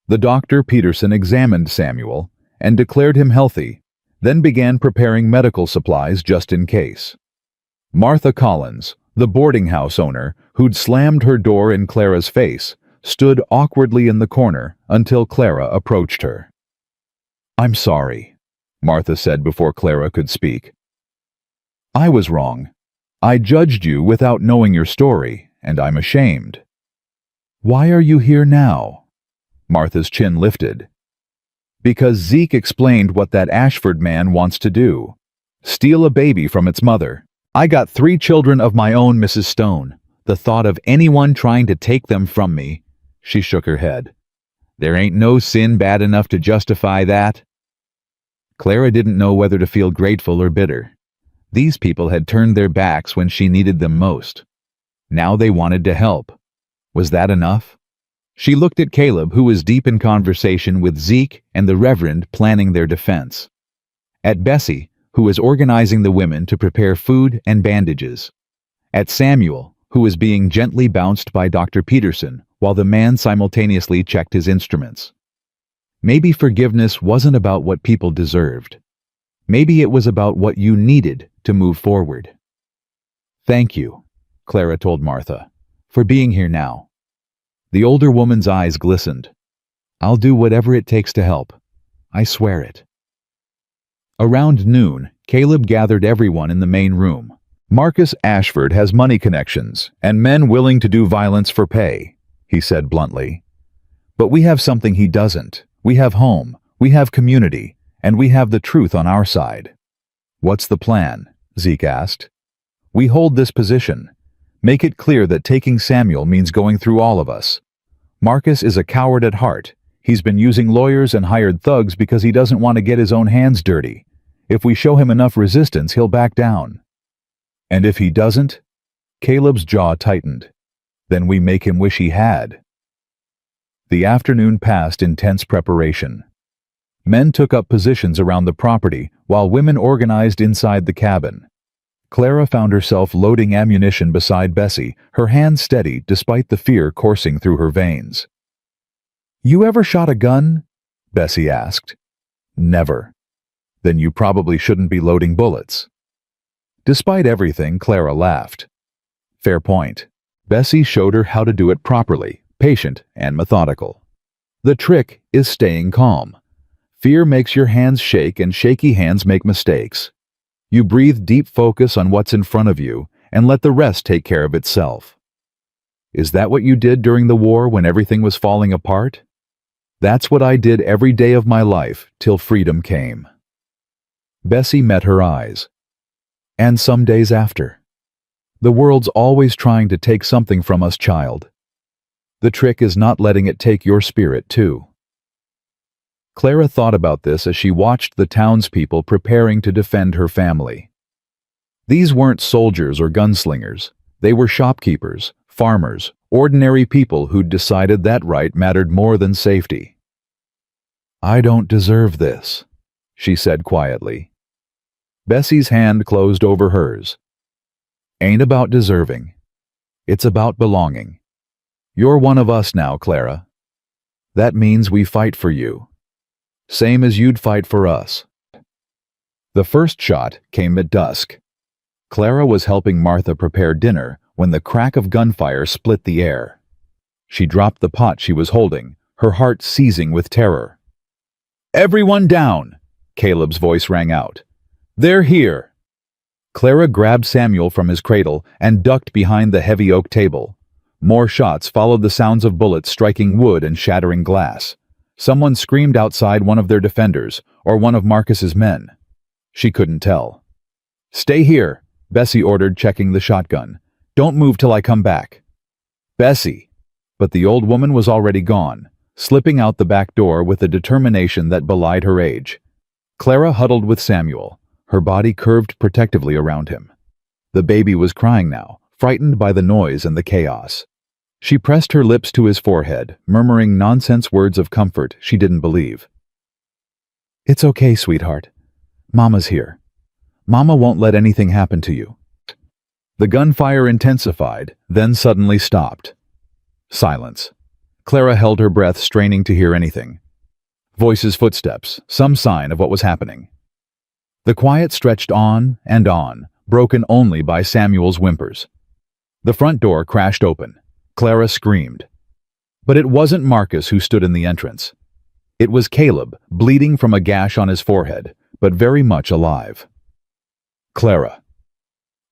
The Dr. Peterson examined Samuel and declared him healthy, then began preparing medical supplies just in case. Martha Collins, the boarding house owner, who'd slammed her door in Clara's face, stood awkwardly in the corner until Clara approached her. "I'm sorry," Martha said before Clara could speak. "I was wrong. I judged you without knowing your story, and I'm ashamed." "Why are you here now?" Martha's chin lifted. "Because Zeke explained what that Ashford man wants to do. Steal a baby from its mother. I got 3 children of my own, Mrs. Stone. The thought of anyone trying to take them from me—" She shook her head. "There ain't no sin bad enough to justify that." Clara didn't know whether to feel grateful or bitter. These people had turned their backs when she needed them most. Now they wanted to help. Was that enough? She looked at Caleb, who was deep in conversation with Zeke and the Reverend, planning their defense. At Bessie, who was organizing the women to prepare food and bandages. At Samuel, who was being gently bounced by Dr. Peterson, while the man simultaneously checked his instruments. Maybe forgiveness wasn't about what people deserved. Maybe it was about what you needed to move forward. "Thank you," Clara told Martha, "for being here now." The older woman's eyes glistened. "I'll do whatever it takes to help. I swear it." Around noon, Caleb gathered everyone in the main room. "Marcus Ashford has money connections and men willing to do violence for pay," he said bluntly. "But we have something he doesn't. We have home, we have community, and we have the truth on our side." "What's the plan?" Zeke asked. "We hold this position. Make it clear that taking Samuel means going through all of us. Marcus is a coward at heart. He's been using lawyers and hired thugs because he doesn't want to get his own hands dirty. If we show him enough resistance, he'll back down." "And if he doesn't?" Caleb's jaw tightened. "Then we make him wish he had." The afternoon passed in tense preparation. Men took up positions around the property, while women organized inside the cabin. Clara found herself loading ammunition beside Bessie, her hands steady despite the fear coursing through her veins. "You ever shot a gun?" Bessie asked. "Never." "Then you probably shouldn't be loading bullets." Despite everything, Clara laughed. "Fair point." Bessie showed her how to do it properly, patient and methodical. "The trick is staying calm. Fear makes your hands shake, and shaky hands make mistakes. You breathe deep focus on what's in front of you and let the rest take care of itself." "Is that what you did during the war when everything was falling apart?" "That's what I did every day of my life till freedom came." Bessie met her eyes. "And some days after. The world's always trying to take something from us, child. The trick is not letting it take your spirit, too." Clara thought about this as she watched the townspeople preparing to defend her family. These weren't soldiers or gunslingers. They were shopkeepers, farmers, ordinary people who'd decided that right mattered more than safety. "I don't deserve this," she said quietly. Bessie's hand closed over hers. Ain't about deserving. It's about belonging. You're one of us now, Clara. That means we fight for you. Same as you'd fight for us. The first shot came at dusk. Clara was helping Martha prepare dinner when the crack of gunfire split the air. She dropped the pot she was holding, her heart seizing with terror. "Everyone down!" Caleb's voice rang out. "They're here!" Clara grabbed Samuel from his cradle and ducked behind the heavy oak table. More shots followed, the sounds of bullets striking wood and shattering glass. Someone screamed outside, one of their defenders, or one of Marcus's men. She couldn't tell. "Stay here," Bessie ordered, checking the shotgun. "Don't move till I come back." "Bessie!" But the old woman was already gone, slipping out the back door with a determination that belied her age. Clara huddled with Samuel, her body curved protectively around him. The baby was crying now, frightened by the noise and the chaos. She pressed her lips to his forehead, murmuring nonsense words of comfort she didn't believe. "It's okay, sweetheart. Mama's here. Mama won't let anything happen to you." The gunfire intensified, then suddenly stopped. Silence. Clara held her breath, straining to hear anything. Voices, footsteps, some sign of what was happening. The quiet stretched on, broken only by Samuel's whimpers. The front door crashed open. Clara screamed. But it wasn't Marcus who stood in the entrance. It was Caleb, bleeding from a gash on his forehead, but very much alive. "Clara."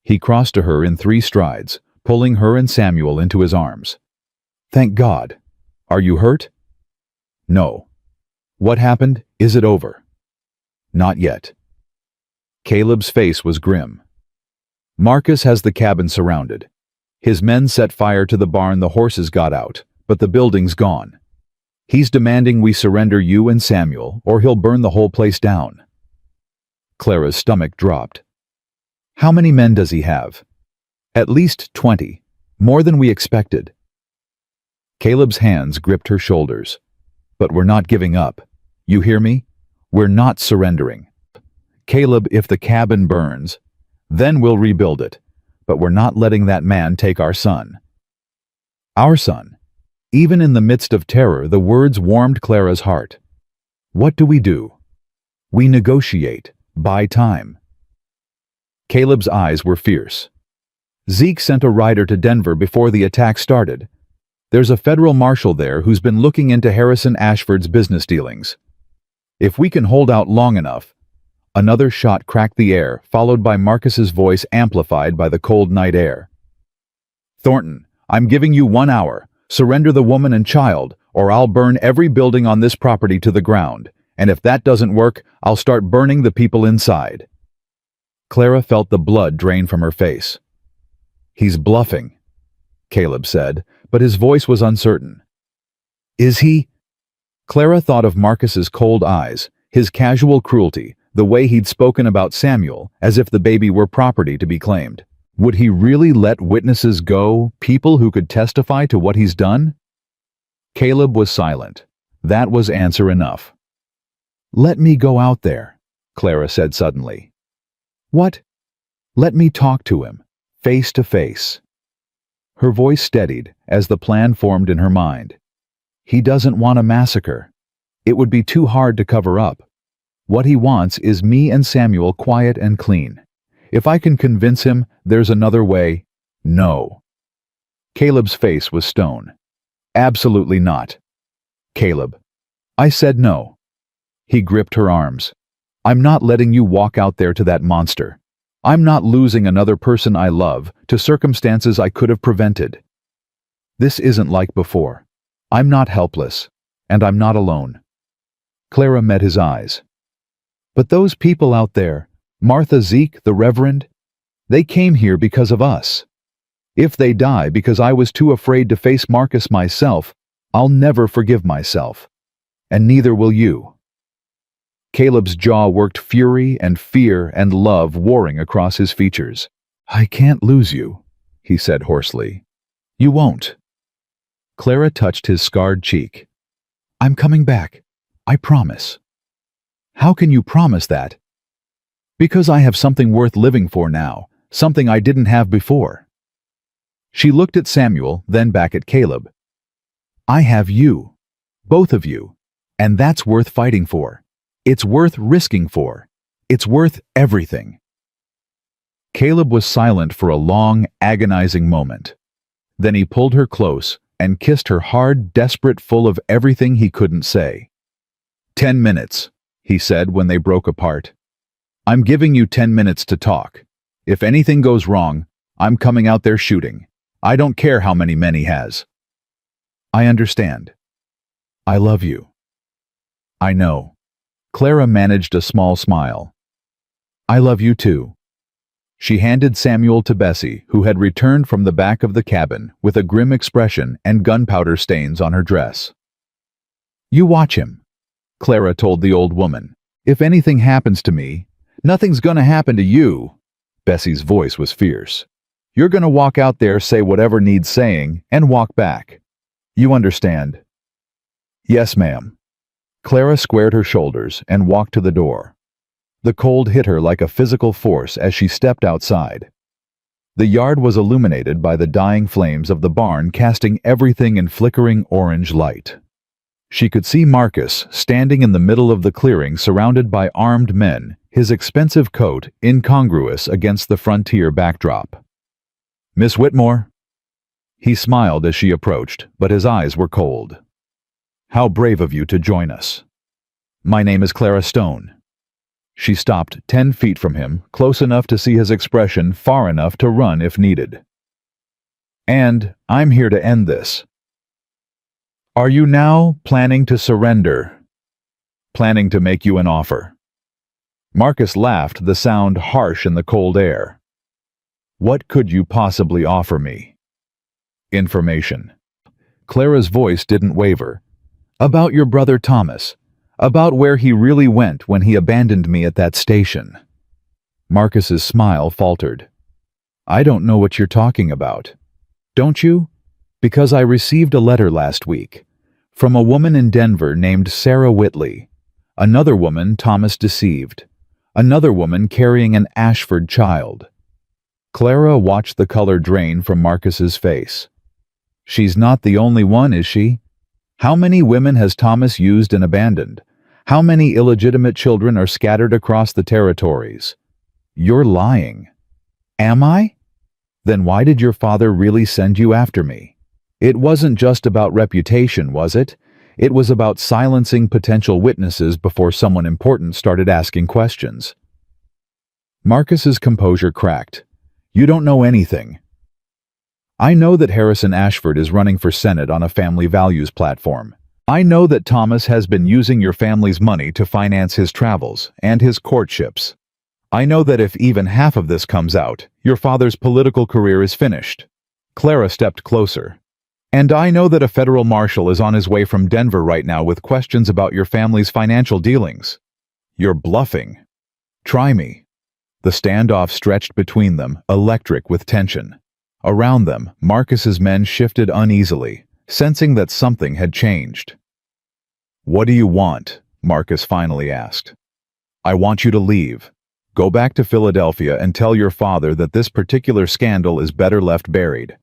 He crossed to her in 3 strides, pulling her and Samuel into his arms. "Thank God. Are you hurt?" "No." "What happened? Is it over?" "Not yet." Caleb's face was grim. "Marcus has the cabin surrounded. His men set fire to the barn, the horses got out, but the building's gone. He's demanding we surrender you and Samuel, or he'll burn the whole place down." Clara's stomach dropped. "How many men does he have?" "At least 20. More than we expected." Caleb's hands gripped her shoulders. "But we're not giving up. You hear me? We're not surrendering. Caleb, if the cabin burns, then we'll rebuild it. But we're not letting that man take our son." "Our son." Even in the midst of terror, the words warmed Clara's heart. "What do? We negotiate. Buy time." Caleb's eyes were fierce. "Zeke sent a rider to Denver before the attack started. There's a federal marshal there who's been looking into Harrison Ashford's business dealings. If we can hold out long enough." Another shot cracked the air, followed by Marcus's voice amplified by the cold night air. "Thornton, I'm giving you 1 hour. Surrender the woman and child, or I'll burn every building on this property to the ground. And if that doesn't work, I'll start burning the people inside." Clara felt the blood drain from her face. "He's bluffing," Caleb said, but his voice was uncertain. "Is he?" Clara thought of Marcus's cold eyes, his casual cruelty, the way he'd spoken about Samuel, as if the baby were property to be claimed. Would he really let witnesses go, people who could testify to what he's done? Caleb was silent. That was answer enough. "Let me go out there," Clara said suddenly. "What?" "Let me talk to him, face to face." Her voice steadied as the plan formed in her mind. He doesn't want a massacre. It would be too hard to cover up. What he wants is me and Samuel quiet and clean. If I can convince him there's another way, no. Caleb's face was stone. "Absolutely not." "Caleb." "I said no." He gripped her arms. "I'm not letting you walk out there to that monster. I'm not losing another person I love to circumstances I could have prevented. This isn't like before. I'm not helpless, and I'm not alone." Clara met his eyes. "But those people out there, Martha, Zeke, the Reverend, they came here because of us. If they die because I was too afraid to face Marcus myself, I'll never forgive myself. And neither will you." Caleb's jaw worked, fury and fear and love warring across his features. "I can't lose you," he said hoarsely. "You won't." Clara touched his scarred cheek. "I'm coming back. I promise." "How can you promise that?" Because I have something worth living for now, something I didn't have before. She looked at Samuel, then back at Caleb. I have you. Both of you. And that's worth fighting for. It's worth risking for. It's worth everything. Caleb was silent for a long, agonizing moment. Then he pulled her close and kissed her hard, desperate, full of everything he couldn't say. 10 minutes, he said when they broke apart. I'm giving you 10 minutes to talk. If anything goes wrong, I'm coming out there shooting. I don't care how many men he has. I understand. I love you. I know. Clara managed a small smile. I love you too. She handed Samuel to Bessie, who had returned from the back of the cabin with a grim expression and gunpowder stains on her dress. You watch him, Clara told the old woman. If anything happens to me, nothing's gonna happen to you. Bessie's voice was fierce. You're gonna walk out there, say whatever needs saying, and walk back. You understand? Yes, ma'am. Clara squared her shoulders and walked to the door. The cold hit her like a physical force as she stepped outside. The yard was illuminated by the dying flames of the barn, casting everything in flickering orange light. She could see Marcus standing in the middle of the clearing, surrounded by armed men, his expensive coat incongruous against the frontier backdrop. Miss Whitmore? He smiled as she approached, but his eyes were cold. How brave of you to join us. My name is Clara Stone. She stopped 10 feet from him, close enough to see his expression, far enough to run if needed. And I'm here to end this. Are you now planning to surrender? Planning to make you an offer? Marcus laughed, the sound harsh in the cold air. What could you possibly offer me? Information. Clara's voice didn't waver. About your brother Thomas. About where he really went when he abandoned me at that station. Marcus's smile faltered. I don't know what you're talking about. Don't you? Because I received a letter last week. From a woman in Denver named Sarah Whitley. Another woman Thomas deceived. Another woman carrying an Ashford child. Clara watched the color drain from Marcus's face. She's not the only one, is she? How many women has Thomas used and abandoned? How many illegitimate children are scattered across the territories? You're lying. Am I? Then why did your father really send you after me? It wasn't just about reputation, was it? It was about silencing potential witnesses before someone important started asking questions. Marcus's composure cracked. You don't know anything. I know that Harrison Ashford is running for Senate on a family values platform. I know that Thomas has been using your family's money to finance his travels and his courtships. I know that if even half of this comes out, your father's political career is finished. Clara stepped closer. And I know that a federal marshal is on his way from Denver right now with questions about your family's financial dealings. You're bluffing. Try me. The standoff stretched between them, electric with tension. Around them, Marcus's men shifted uneasily, sensing that something had changed. What do you want? Marcus finally asked. I want you to leave. Go back to Philadelphia and tell your father that this particular scandal is better left buried.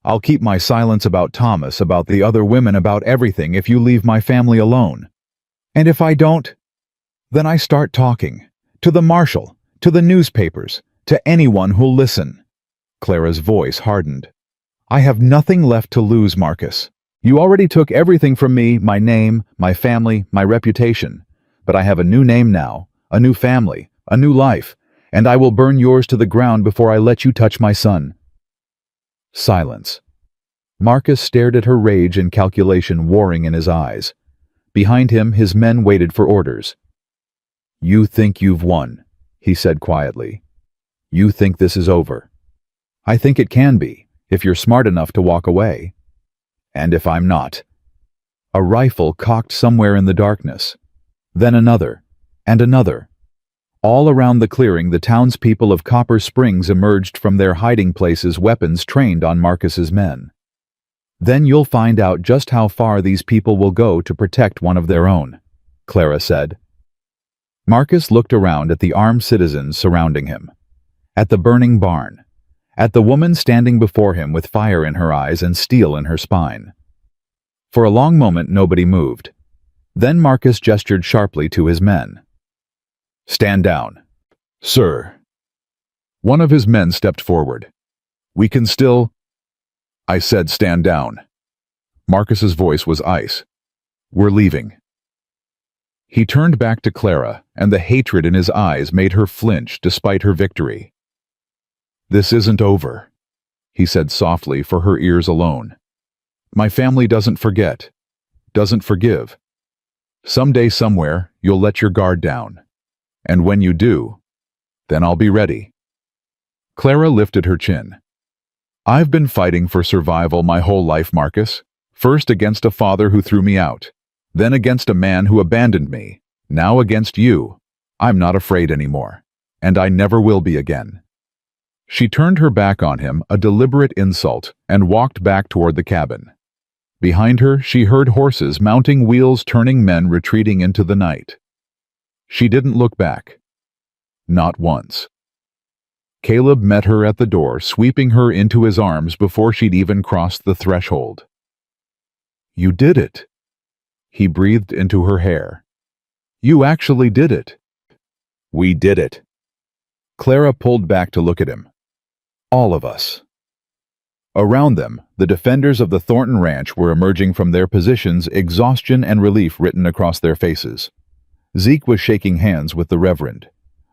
I'll keep my silence about Thomas, about the other women, about everything if you leave my family alone. And if I don't, then I start talking. To the marshal, to the newspapers, to anyone who'll listen. Clara's voice hardened. I have nothing left to lose, Marcus. You already took everything from me, my name, my family, my reputation. But I have a new name now, a new family, a new life, and I will burn yours to the ground before I let you touch my son. Silence. Marcus stared at her, rage and calculation warring in his eyes. Behind him, his men waited for orders. You think you've won, he said quietly. You think this is over. I think it can be, if you're smart enough to walk away. And if I'm not. A rifle cocked somewhere in the darkness. Then another, and another. All around the clearing, the townspeople of Copper Springs emerged from their hiding places, weapons trained on Marcus's men. Then you'll find out just how far these people will go to protect one of their own, Clara said. Marcus looked around at the armed citizens surrounding him, at the burning barn, at the woman standing before him with fire in her eyes and steel in her spine. For a long moment nobody moved. Then Marcus gestured sharply to his men. "Stand down." "Sir." One of his men stepped forward. "We can still—" "I said stand down." Marcus's voice was ice. "We're leaving." He turned back to Clara, and the hatred in his eyes made her flinch despite her victory. "This isn't over," he said softly for her ears alone. "My family doesn't forget, doesn't forgive. Someday somewhere you'll let your guard down. And when you do, then I'll be ready." Clara lifted her chin. "I've been fighting for survival my whole life, Marcus. First against a father who threw me out, then against a man who abandoned me, now against you. I'm not afraid anymore, and I never will be again." She turned her back on him, a deliberate insult, and walked back toward the cabin. Behind her, she heard horses mounting wheels turning men retreating into the night. She didn't look back. Not once. Caleb met her at the door, sweeping her into his arms before she'd even crossed the threshold. "You did it." He breathed into her hair. "You actually did it." "We did it." Clara pulled back to look at him. "All of us." Around them, the defenders of the Thornton Ranch were emerging from their positions, exhaustion and relief written across their faces. Zeke was shaking hands with the Reverend.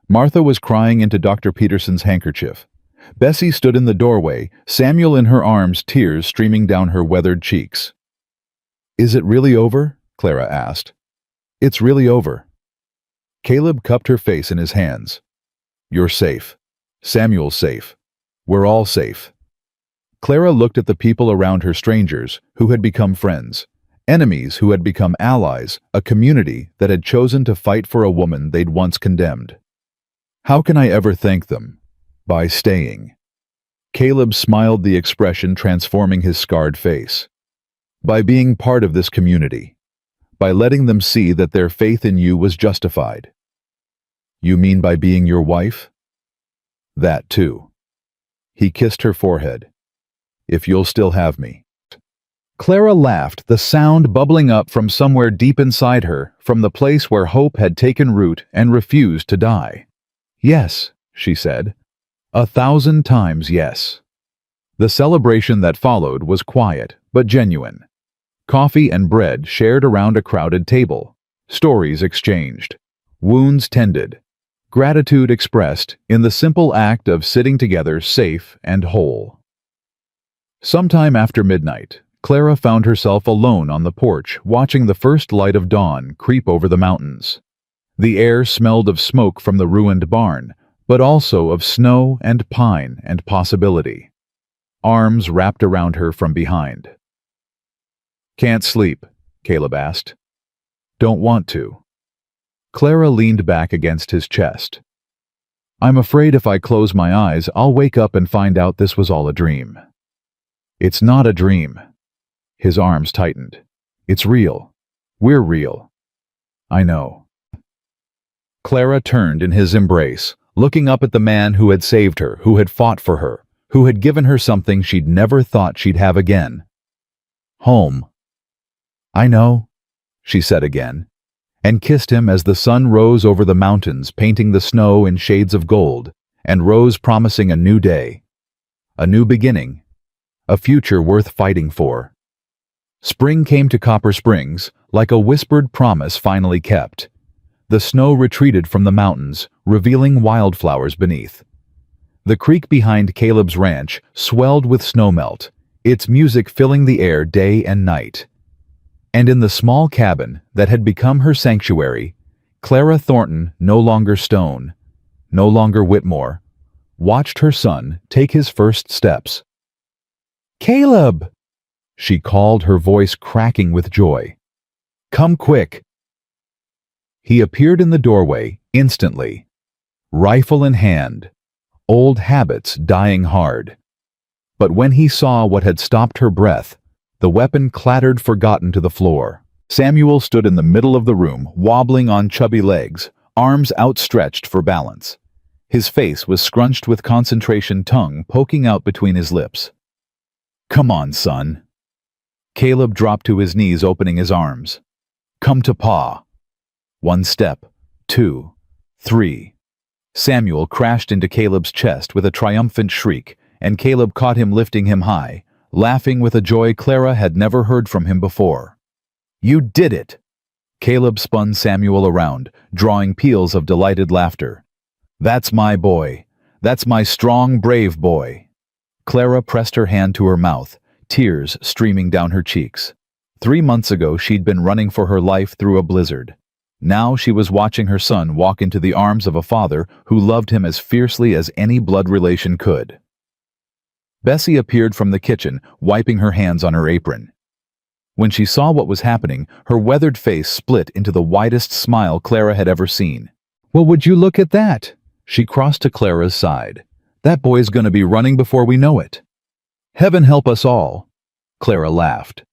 Martha was crying into Dr. Peterson's handkerchief. Bessie stood in the doorway, Samuel in her arms, tears streaming down her weathered cheeks. "Is it really over?" Clara asked. "It's really over." Caleb cupped her face in his hands. "You're safe. Samuel's safe. We're all safe." Clara looked at the people around her, strangers who had become friends, enemies who had become allies, a community that had chosen to fight for a woman they'd once condemned. "How can I ever thank them?" "By staying." Caleb smiled, the expression transforming his scarred face. "By being part of this community. By letting them see that their faith in you was justified." "You mean by being your wife?" "That too." He kissed her forehead. "If you'll still have me." Clara laughed, the sound bubbling up from somewhere deep inside her, from the place where hope had taken root and refused to die. "Yes," she said. 1,000 times yes. The celebration that followed was quiet, but genuine. Coffee and bread shared around a crowded table. Stories exchanged. Wounds tended. Gratitude expressed in the simple act of sitting together safe and whole. Sometime after midnight, Clara found herself alone on the porch, watching the first light of dawn creep over the mountains. The air smelled of smoke from the ruined barn, but also of snow and pine and possibility. Arms wrapped around her from behind. "Can't sleep?" Caleb asked. "Don't want to." Clara leaned back against his chest. "I'm afraid if I close my eyes, I'll wake up and find out this was all a dream." "It's not a dream." His arms tightened. "It's real. We're real." "I know." Clara turned in his embrace, looking up at the man who had saved her, who had fought for her, who had given her something she'd never thought she'd have again. "Home." "I know," she said again, and kissed him as the sun rose over the mountains, painting the snow in shades of gold, and rose promising a new day, a new beginning, a future worth fighting for. Spring came to Copper Springs, like a whispered promise finally kept. The snow retreated from the mountains, revealing wildflowers beneath. The creek behind Caleb's ranch swelled with snowmelt, its music filling the air day and night. And in the small cabin that had become her sanctuary, Clara Thornton, no longer Stone, no longer Whitmore, watched her son take his first steps. "Caleb!" she called, her voice cracking with joy. "Come quick!" He appeared in the doorway instantly, rifle in hand, old habits dying hard. But when he saw what had stopped her breath, the weapon clattered forgotten to the floor. Samuel stood in the middle of the room, wobbling on chubby legs, arms outstretched for balance. His face was scrunched with concentration, tongue poking out between his lips. "Come on, son." Caleb dropped to his knees, opening his arms. "Come to Pa." 1 step, 2, 3. Samuel crashed into Caleb's chest with a triumphant shriek, and Caleb caught him, lifting him high, laughing with a joy Clara had never heard from him before. "You did it!" Caleb spun Samuel around, drawing peals of delighted laughter. "That's my boy. That's my strong, brave boy." Clara pressed her hand to her mouth, tears streaming down her cheeks. 3 months ago she'd been running for her life through a blizzard. Now she was watching her son walk into the arms of a father who loved him as fiercely as any blood relation could. Bessie appeared from the kitchen, wiping her hands on her apron. When she saw what was happening, her weathered face split into the widest smile Clara had ever seen. "Well, would you look at that?" She crossed to Clara's side. "That boy's going to be running before we know it." "Heaven help us all." Clara laughed.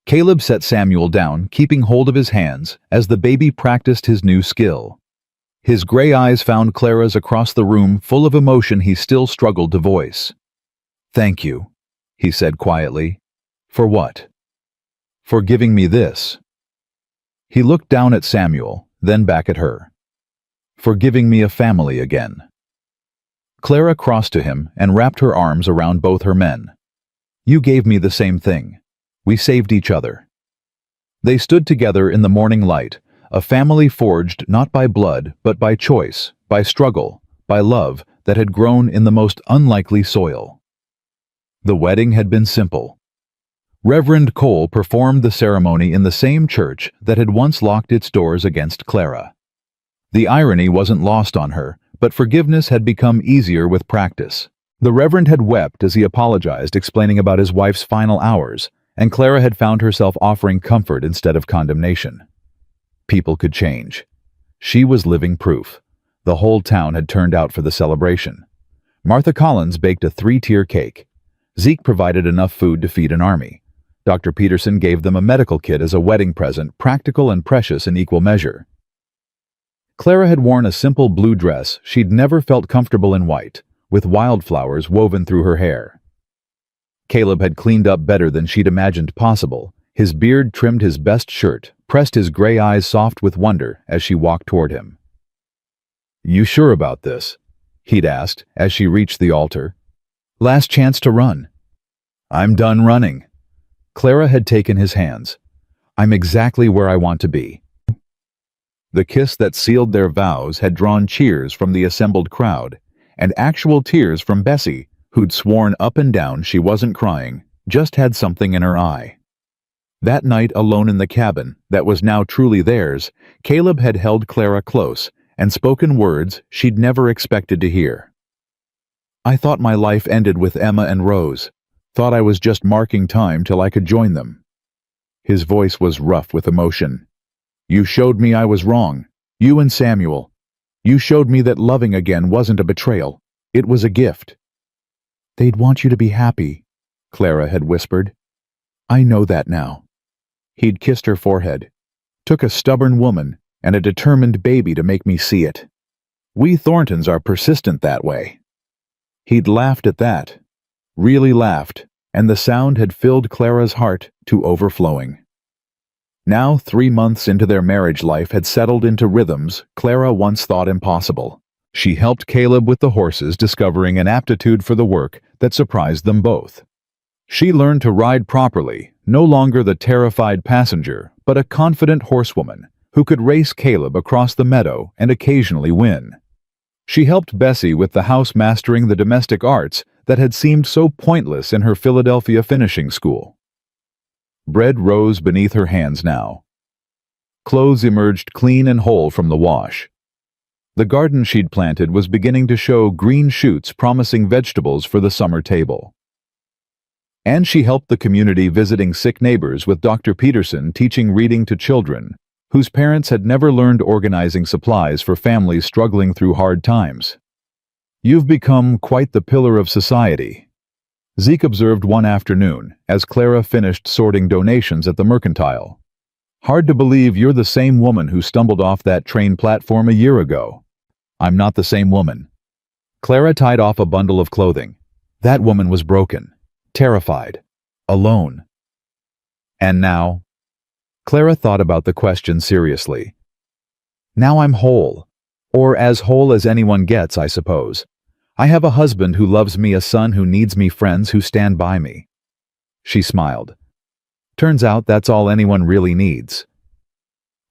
Caleb set Samuel down, keeping hold of his hands as the baby practiced his new skill. His gray eyes found Clara's across the room, full of emotion he still struggled to voice. "Thank you," he said quietly. "For what?" "For giving me this." He looked down at Samuel, then back at her. "For giving me a family again." Clara crossed to him and wrapped her arms around both her men. "You gave me the same thing. We saved each other." They stood together in the morning light, a family forged not by blood, but by choice, by struggle, by love that had grown in the most unlikely soil. The wedding had been simple. Reverend Cole performed the ceremony in the same church that had once locked its doors against Clara. The irony wasn't lost on her, but forgiveness had become easier with practice. The Reverend had wept as he apologized, explaining about his wife's final hours, and Clara had found herself offering comfort instead of condemnation. People could change. She was living proof. The whole town had turned out for the celebration. Martha Collins baked a 3-tier cake. Zeke provided enough food to feed an army. Dr. Peterson gave them a medical kit as a wedding present, practical and precious in equal measure. Clara had worn a simple blue dress she'd never felt comfortable in, white, with wildflowers woven through her hair. Caleb had cleaned up better than she'd imagined possible. His beard trimmed his best shirt, pressed his gray eyes soft with wonder as she walked toward him. "You sure about this?" he'd asked as she reached the altar. "Last chance to run." "I'm done running." Clara had taken his hands. "I'm exactly where I want to be." The kiss that sealed their vows had drawn cheers from the assembled crowd, and actual tears from Bessie, who'd sworn up and down she wasn't crying, just had something in her eye. That night alone in the cabin that was now truly theirs, Caleb had held Clara close and spoken words she'd never expected to hear. "I thought my life ended with Emma and Rose. Thought I was just marking time till I could join them." His voice was rough with emotion. "You showed me I was wrong. You and Samuel. You showed me that loving again wasn't a betrayal. It was a gift." "They'd want you to be happy," Clara had whispered. "I know that now." He'd kissed her forehead. "Took a stubborn woman and a determined baby to make me see it. We Thorntons are persistent that way." He'd laughed at that. Really laughed, and the sound had filled Clara's heart to overflowing. Now, 3 months into their marriage life had settled into rhythms Clara once thought impossible. She helped Caleb with the horses, discovering an aptitude for the work that surprised them both. She learned to ride properly, no longer the terrified passenger, but a confident horsewoman who could race Caleb across the meadow and occasionally win. She helped Bessie with the house, mastering the domestic arts that had seemed so pointless in her Philadelphia finishing school. Bread rose beneath her hands now. Clothes emerged clean and whole from the wash. The garden she'd planted was beginning to show green shoots promising vegetables for the summer table. And she helped the community, visiting sick neighbors, with Dr. Peterson teaching reading to children whose parents had never learned, organizing supplies for families struggling through hard times. "You've become quite the pillar of society," Zeke observed one afternoon as Clara finished sorting donations at the mercantile. Hard to believe you're the same woman who stumbled off that train platform a year ago. I'm not the same woman. Clara tied off a bundle of clothing. That woman was broken, terrified, alone. And now? Clara thought about the question seriously. Now I'm whole. Or as whole as anyone gets, I suppose. I have a husband who loves me, a son who needs me, friends who stand by me. She smiled. Turns out that's all anyone really needs.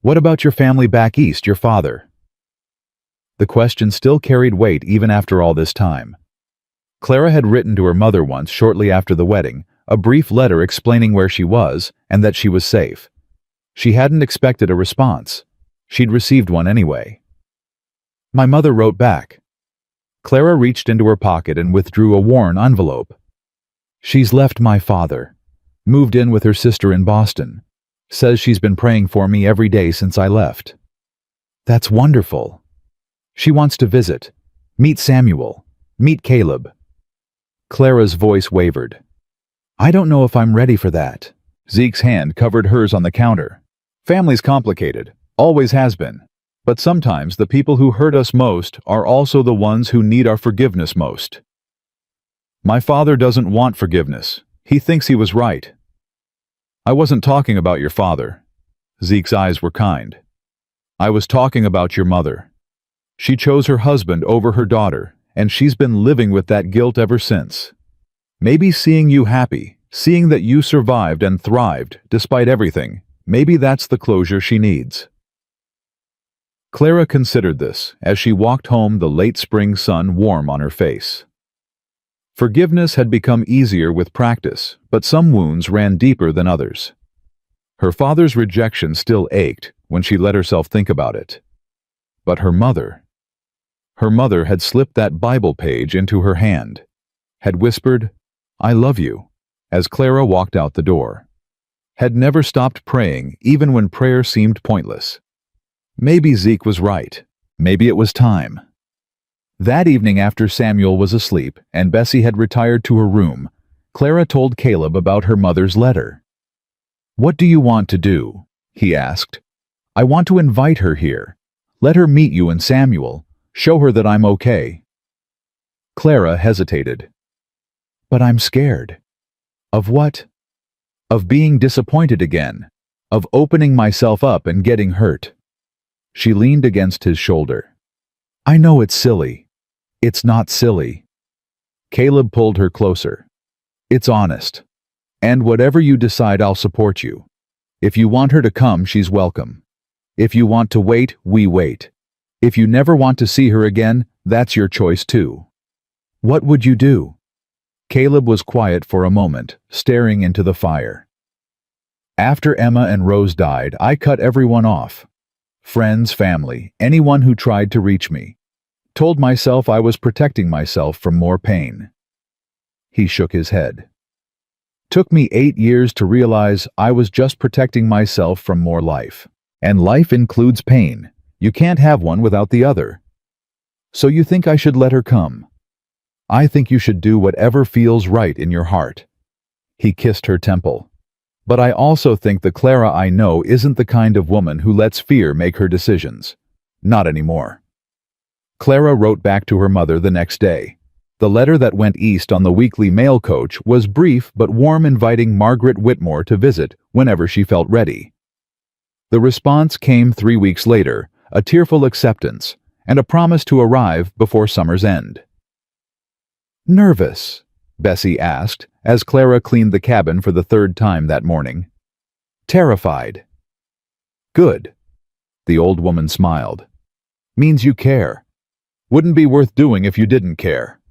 What about your family back east, your father? The question still carried weight even after all this time. Clara had written to her mother once, shortly after the wedding, a brief letter explaining where she was and that she was safe. She hadn't expected a response. She'd received one anyway. My mother wrote back. Clara reached into her pocket and withdrew a worn envelope. She's left my father. Moved in with her sister in Boston. Says she's been praying for me every day since I left. That's wonderful. She wants to visit. Meet Samuel. Meet Caleb. Clara's voice wavered. I don't know if I'm ready for that. Zeke's hand covered hers on the counter. Family's complicated. Always has been. But sometimes the people who hurt us most are also the ones who need our forgiveness most. My father doesn't want forgiveness. He thinks he was right. I wasn't talking about your father. Zeke's eyes were kind. I was talking about your mother. She chose her husband over her daughter, and she's been living with that guilt ever since. Maybe seeing you happy, seeing that you survived and thrived despite everything, maybe that's the closure she needs. Clara considered this as she walked home, the late spring sun warm on her face. Forgiveness had become easier with practice, but some wounds ran deeper than others. Her father's rejection still ached when she let herself think about it. But her mother had slipped that Bible page into her hand, had whispered, I love you, as Clara walked out the door, had never stopped praying even when prayer seemed pointless. Maybe Zeke was right. Maybe it was time. That evening, after Samuel was asleep and Bessie had retired to her room, Clara told Caleb about her mother's letter. What do you want to do? He asked. I want to invite her here. Let her meet you and Samuel. Show her that I'm okay. Clara hesitated. But I'm scared. Of what? Of being disappointed again. Of opening myself up and getting hurt. She leaned against his shoulder. I know it's silly. It's not silly. Caleb pulled her closer. It's honest. And whatever you decide, I'll support you. If you want her to come, she's welcome. If you want to wait, we wait. If you never want to see her again, that's your choice too. What would you do? Caleb was quiet for a moment, staring into the fire. After Emma and Rose died, I cut everyone off. Friends, family, anyone who tried to reach me. Told myself I was protecting myself from more pain. He shook his head. Took me 8 years to realize I was just protecting myself from more life. And life includes pain. You can't have one without the other. So you think I should let her come? I think you should do whatever feels right in your heart. He kissed her temple. But I also think the Clara I know isn't the kind of woman who lets fear make her decisions. Not anymore. Clara wrote back to her mother the next day. The letter that went east on the weekly mail coach was brief but warm, inviting Margaret Whitmore to visit whenever she felt ready. The response came 3 weeks later, a tearful acceptance, and a promise to arrive before summer's end. Nervous? Bessie asked, as Clara cleaned the cabin for the 3rd time that morning. Terrified. Good. The old woman smiled. Means you care. Wouldn't be worth doing if you didn't care.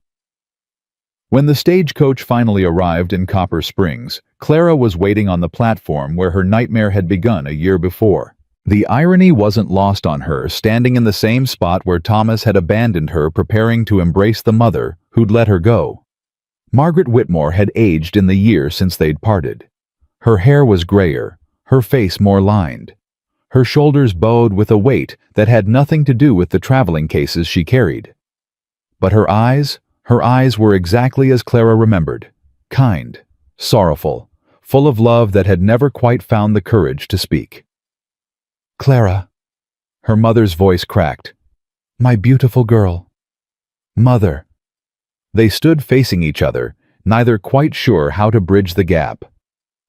When the stagecoach finally arrived in Copper Springs, Clara was waiting on the platform where her nightmare had begun a year before. The irony wasn't lost on her, standing in the same spot where Thomas had abandoned her, preparing to embrace the mother who'd let her go. Margaret Whitmore had aged in the year since they'd parted. Her hair was grayer, her face more lined. Her shoulders bowed with a weight that had nothing to do with the traveling cases she carried. But her eyes were exactly as Clara remembered, kind, sorrowful, full of love that had never quite found the courage to speak. Clara. Her mother's voice cracked. My beautiful girl. Mother. They stood facing each other, neither quite sure how to bridge the gap.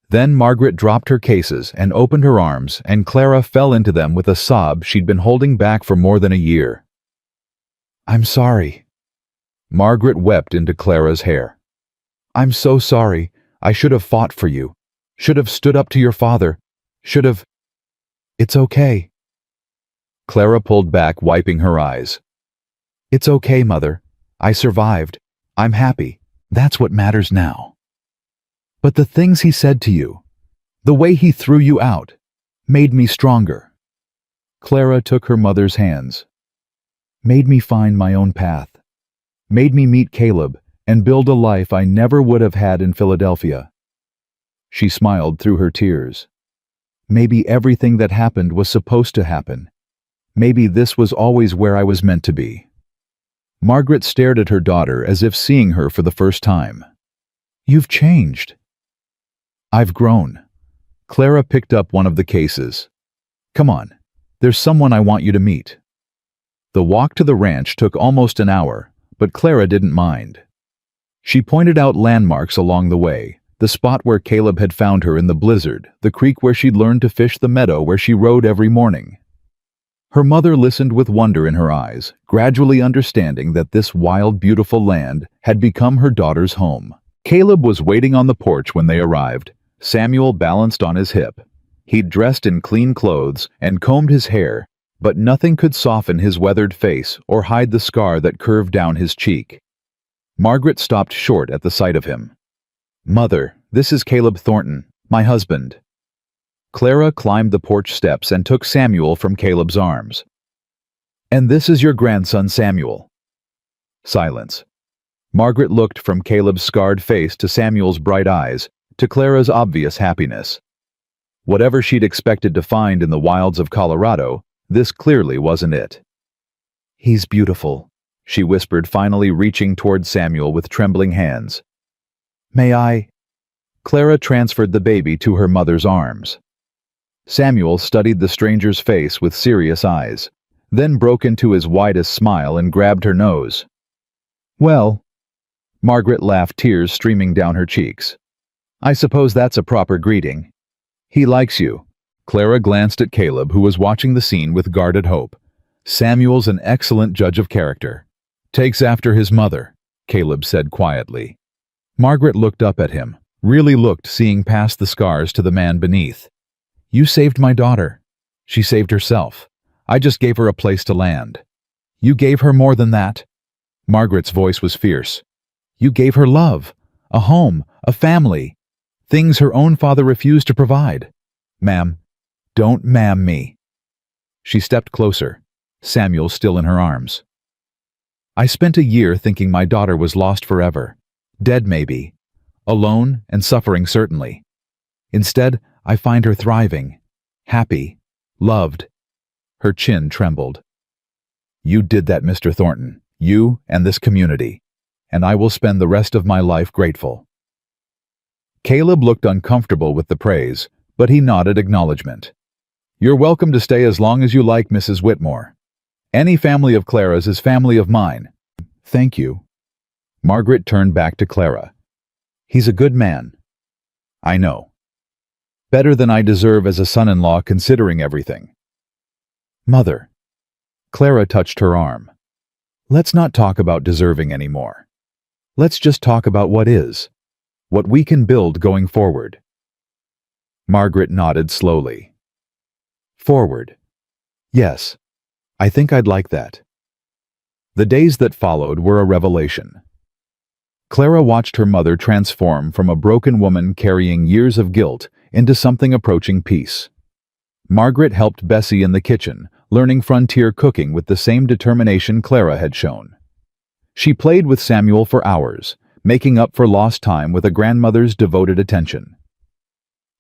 Then Margaret dropped her cases and opened her arms, and Clara fell into them with a sob she'd been holding back for more than a year. I'm sorry. Margaret wept into Clara's hair. I'm so sorry. I should have fought for you. Should have stood up to your father. Should have... It's okay. Clara pulled back, wiping her eyes. It's okay, Mother. I survived. I'm happy. That's what matters now. But the things he said to you, the way he threw you out, made me stronger. Clara took her mother's hands. Made me find my own path. Made me meet Caleb and build a life I never would have had in Philadelphia. She smiled through her tears. Maybe everything that happened was supposed to happen. Maybe this was always where I was meant to be. Margaret stared at her daughter as if seeing her for the first time. You've changed. I've grown. Clara picked up one of the cases. Come on, there's someone I want you to meet. The walk to the ranch took almost an hour, but Clara didn't mind. She pointed out landmarks along the way, the spot where Caleb had found her in the blizzard, the creek where she'd learned to fish, the meadow where she rode every morning. Her mother listened with wonder in her eyes, gradually understanding that this wild, beautiful land had become her daughter's home. Caleb was waiting on the porch when they arrived, Samuel balanced on his hip. He'd dressed in clean clothes and combed his hair, but nothing could soften his weathered face or hide the scar that curved down his cheek. Margaret stopped short at the sight of him. Mother, this is Caleb Thornton, my husband. Clara climbed the porch steps and took Samuel from Caleb's arms. And this is your grandson, Samuel. Silence. Margaret looked from Caleb's scarred face to Samuel's bright eyes, to Clara's obvious happiness. Whatever she'd expected to find in the wilds of Colorado, this clearly wasn't it. He's beautiful, she whispered, finally reaching toward Samuel with trembling hands. May I? Clara transferred the baby to her mother's arms. Samuel studied the stranger's face with serious eyes, then broke into his widest smile and grabbed her nose. Well, Margaret laughed, tears streaming down her cheeks. I suppose that's a proper greeting. He likes you. Clara glanced at Caleb, who was watching the scene with guarded hope. Samuel's an excellent judge of character. Takes after his mother, Caleb said quietly. Margaret looked up at him, really looked, seeing past the scars to the man beneath. You saved my daughter. She saved herself. I just gave her a place to land. You gave her more than that. Margaret's voice was fierce. You gave her love, a home, a family. Things her own father refused to provide. Ma'am, don't ma'am me. She stepped closer, Samuel still in her arms. I spent a year thinking my daughter was lost forever. Dead maybe. Alone and suffering certainly. Instead, I find her thriving, happy, loved. Her chin trembled. You did that, Mr. Thornton. You and this community. And I will spend the rest of my life grateful. Caleb looked uncomfortable with the praise, but he nodded acknowledgement. You're welcome to stay as long as you like, Mrs. Whitmore. Any family of Clara's is family of mine. Thank you. Margaret turned back to Clara. He's a good man. I know. Better than I deserve as a son-in-law, considering everything. Mother. Clara touched her arm. Let's not talk about deserving anymore. Let's just talk about what is. What we can build going forward. Margaret nodded slowly. Forward. Yes, I think I'd like that. The days that followed were a revelation. Clara watched her mother transform from a broken woman carrying years of guilt into something approaching peace. Margaret helped Bessie in the kitchen, learning frontier cooking with the same determination Clara had shown. She played with Samuel for hours, making up for lost time with a grandmother's devoted attention.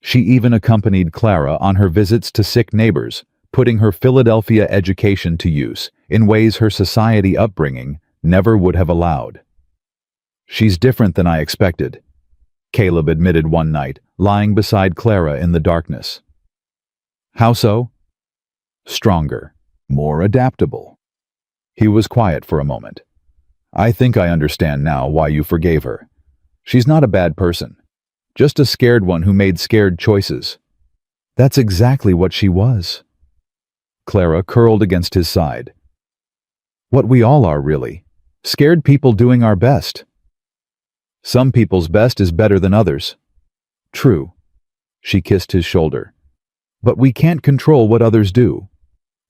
She even accompanied Clara on her visits to sick neighbors, putting her Philadelphia education to use in ways her society upbringing never would have allowed. She's different than I expected, Caleb admitted one night, lying beside Clara in the darkness. How so? Stronger, more adaptable. He was quiet for a moment. I think I understand now why you forgave her. She's not a bad person. Just a scared one who made scared choices. That's exactly what she was. Clara curled against his side. What we all are, really. Scared people doing our best. Some people's best is better than others. True. She kissed his shoulder. But we can't control what others do.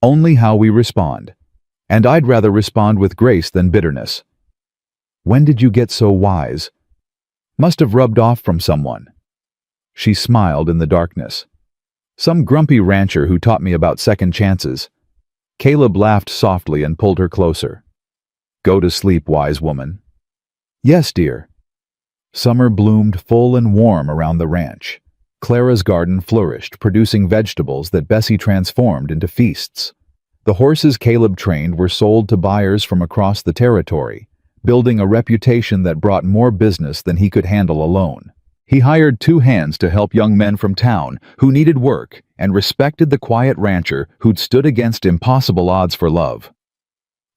Only how we respond. And I'd rather respond with grace than bitterness. When did you get so wise? Must have rubbed off from someone. She smiled in the darkness. Some grumpy rancher who taught me about second chances. Caleb laughed softly and pulled her closer. Go to sleep, wise woman. Yes, dear. Summer bloomed full and warm around the ranch. Clara's garden flourished, producing vegetables that Bessie transformed into feasts. The horses Caleb trained were sold to buyers from across the territory, building a reputation that brought more business than he could handle alone. He hired 2 hands to help young men from town who needed work and respected the quiet rancher who'd stood against impossible odds for love.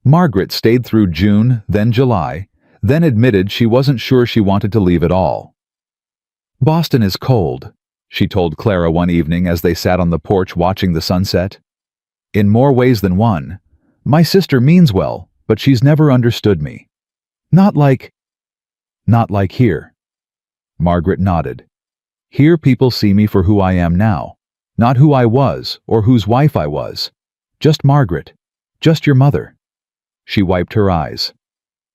Margaret stayed through June, then July, then admitted she wasn't sure she wanted to leave at all. Boston is cold, she told Clara one evening as they sat on the porch watching the sunset. In more ways than one. My sister means well, but she's never understood me. Not like here. Margaret nodded. Here people see me for who I am now, not who I was or whose wife I was. Just Margaret. Just your mother. She wiped her eyes.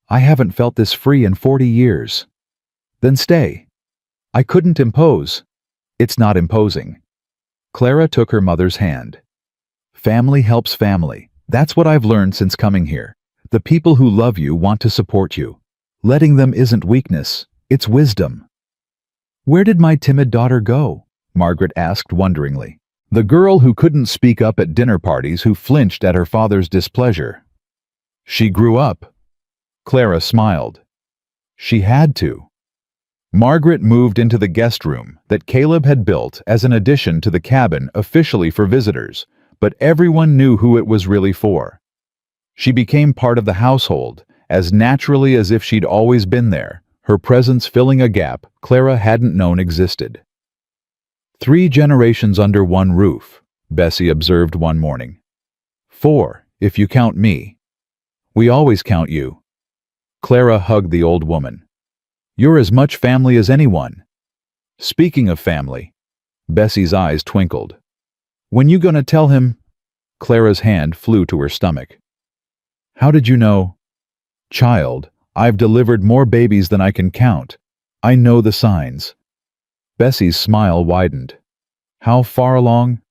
I haven't felt this free in 40 years. Then stay. I couldn't impose. It's not imposing. Clara took her mother's hand. Family helps family. That's what I've learned since coming here. The people who love you want to support you. Letting them isn't weakness, it's wisdom. Where did my timid daughter go? Margaret asked wonderingly. The girl who couldn't speak up at dinner parties, who flinched at her father's displeasure. She grew up. Clara smiled. She had to. Margaret moved into the guest room that Caleb had built as an addition to the cabin officially for visitors, but everyone knew who it was really for. She became part of the household, as naturally as if she'd always been there, her presence filling a gap Clara hadn't known existed. 3 generations under one roof, Bessie observed one morning. 4, if you count me. We always count you. Clara hugged the old woman. You're as much family as anyone. Speaking of family, Bessie's eyes twinkled. When you gonna tell him? Clara's hand flew to her stomach. How did you know? Child, I've delivered more babies than I can count. I know the signs. Bessie's smile widened. How far along?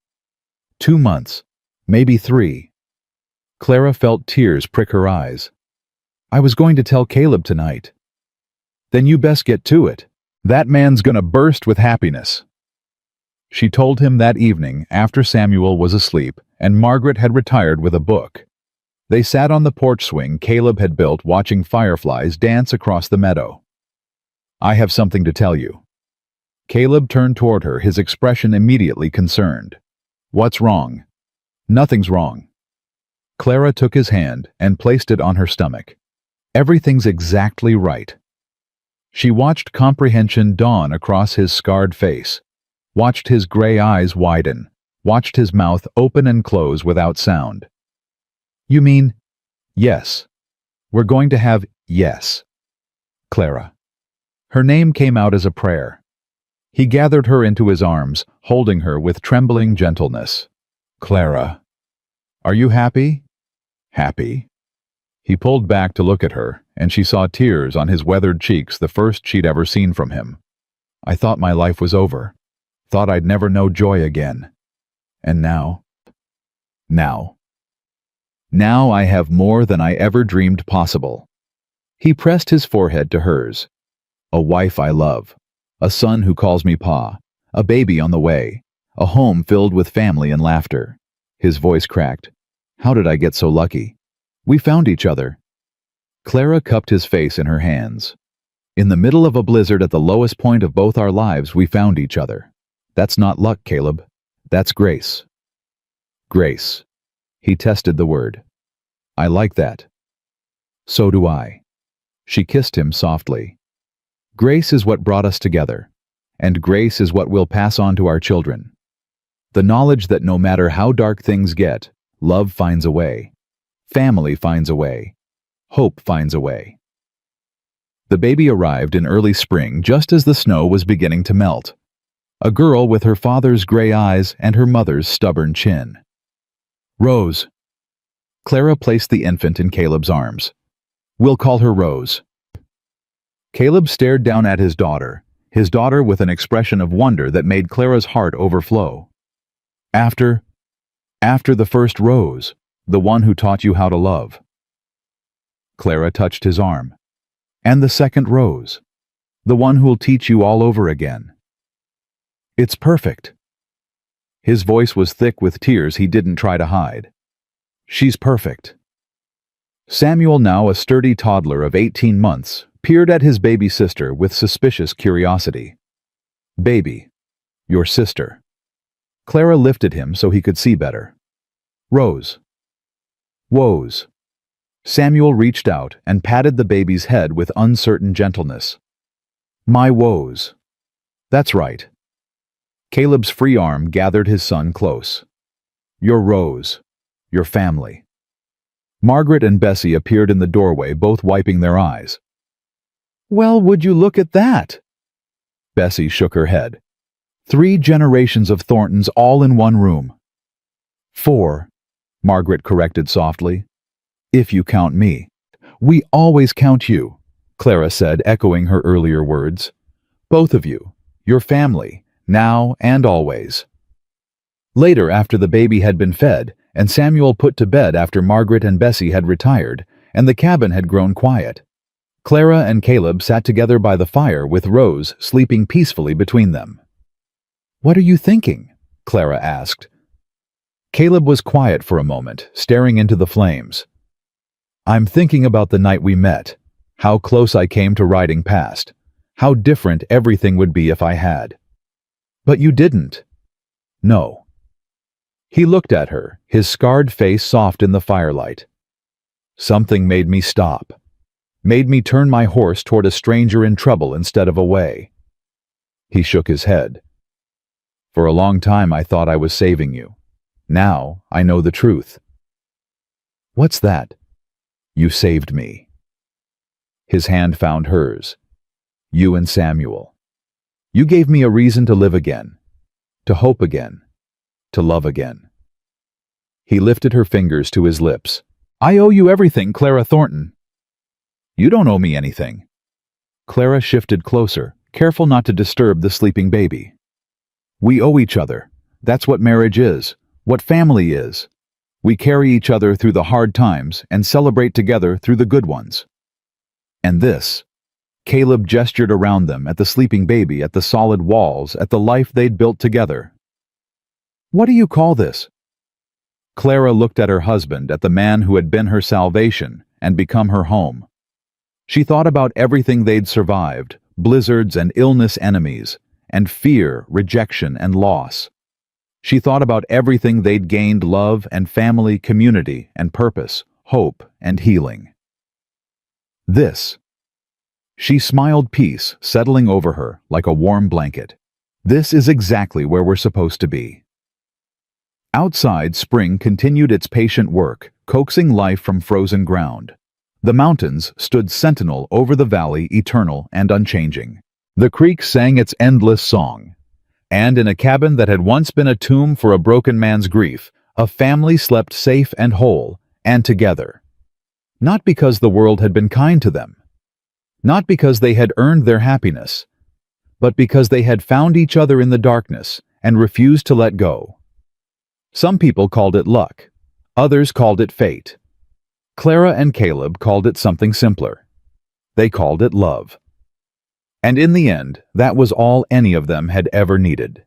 2 months, maybe 3. Clara felt tears prick her eyes. I was going to tell Caleb tonight. Then you best get to it. That man's gonna burst with happiness. She told him that evening after Samuel was asleep and Margaret had retired with a book. They sat on the porch swing Caleb had built watching fireflies dance across the meadow. I have something to tell you. Caleb turned toward her, his expression immediately concerned. What's wrong? Nothing's wrong. Clara took his hand and placed it on her stomach. Everything's exactly right. She watched comprehension dawn across his scarred face, watched his gray eyes widen, watched his mouth open and close without sound. You mean, yes. We're going to have yes. Clara. Her name came out as a prayer. He gathered her into his arms, holding her with trembling gentleness. Clara. Are you happy? Happy. He pulled back to look at her, and she saw tears on his weathered cheeks, the first she'd ever seen from him. I thought my life was over. Thought I'd never know joy again. And now? Now I have more than I ever dreamed possible. He pressed his forehead to hers. A wife I love. A son who calls me Pa. A baby on the way. A home filled with family and laughter. His voice cracked. How did I get so lucky? We found each other. Clara cupped his face in her hands. In the middle of a blizzard at the lowest point of both our lives, we found each other. That's not luck, Caleb. That's grace. Grace. He tested the word. I like that. So do I. She kissed him softly. Grace is what brought us together, and grace is what we'll pass on to our children. The knowledge that no matter how dark things get, love finds a way. Family finds a way. Hope finds a way. The baby arrived in early spring just as the snow was beginning to melt. A girl with her father's gray eyes and her mother's stubborn chin. Rose. Clara placed the infant in Caleb's arms. We'll call her Rose. Caleb stared down at his daughter with an expression of wonder that made Clara's heart overflow. After the first Rose, the one who taught you how to love. Clara touched his arm. And the second Rose, the one who'll teach you all over again. It's perfect. His voice was thick with tears he didn't try to hide. She's perfect. Samuel, now a sturdy toddler of 18 months, peered at his baby sister with suspicious curiosity. Baby, your sister. Clara lifted him so he could see better. Rose. Woes. Samuel reached out and patted the baby's head with uncertain gentleness. My woes. That's right. Caleb's free arm gathered his son close. Your Rose. Your family. Margaret and Bessie appeared in the doorway, both wiping their eyes. Well, would you look at that? Bessie shook her head. 3 generations of Thorntons all in one room. 4, Margaret corrected softly. If you count me. We always count you, Clara said, echoing her earlier words. Both of you, your family, now and always. Later, after the baby had been fed, and Samuel put to bed after Margaret and Bessie had retired, and the cabin had grown quiet, Clara and Caleb sat together by the fire with Rose sleeping peacefully between them. What are you thinking? Clara asked. Caleb was quiet for a moment, staring into the flames. I'm thinking about the night we met, how close I came to riding past, how different everything would be if I had. But you didn't. No. He looked at her, his scarred face soft in the firelight. Something made me stop, made me turn my horse toward a stranger in trouble instead of away. He shook his head. For a long time I thought I was saving you. Now I know the truth. What's that? You saved me. His hand found hers. You and Samuel. You gave me a reason to live again, to hope again, to love again. He lifted her fingers to his lips. I owe you everything, Clara Thornton. You don't owe me anything. Clara shifted closer, careful not to disturb the sleeping baby. We owe each other. That's what marriage is, what family is. We carry each other through the hard times and celebrate together through the good ones. And this, Caleb gestured around them at the sleeping baby, at the solid walls, at the life they'd built together. What do you call this? Clara looked at her husband, at the man who had been her salvation and become her home. She thought about everything they'd survived, blizzards and illness enemies, and fear, rejection, and loss. She thought about everything they'd gained, love and family, community and purpose, hope and healing. This. She smiled, peace settling over her like a warm blanket. This is exactly where we're supposed to be. Outside, spring continued its patient work, coaxing life from frozen ground. The mountains stood sentinel over the valley, eternal and unchanging. The creek sang its endless song. And in a cabin that had once been a tomb for a broken man's grief, a family slept safe and whole, and together. Not because the world had been kind to them. Not because they had earned their happiness, but because they had found each other in the darkness and refused to let go. Some people called it luck. Others called it fate. Clara and Caleb called it something simpler. They called it love. And in the end, that was all any of them had ever needed.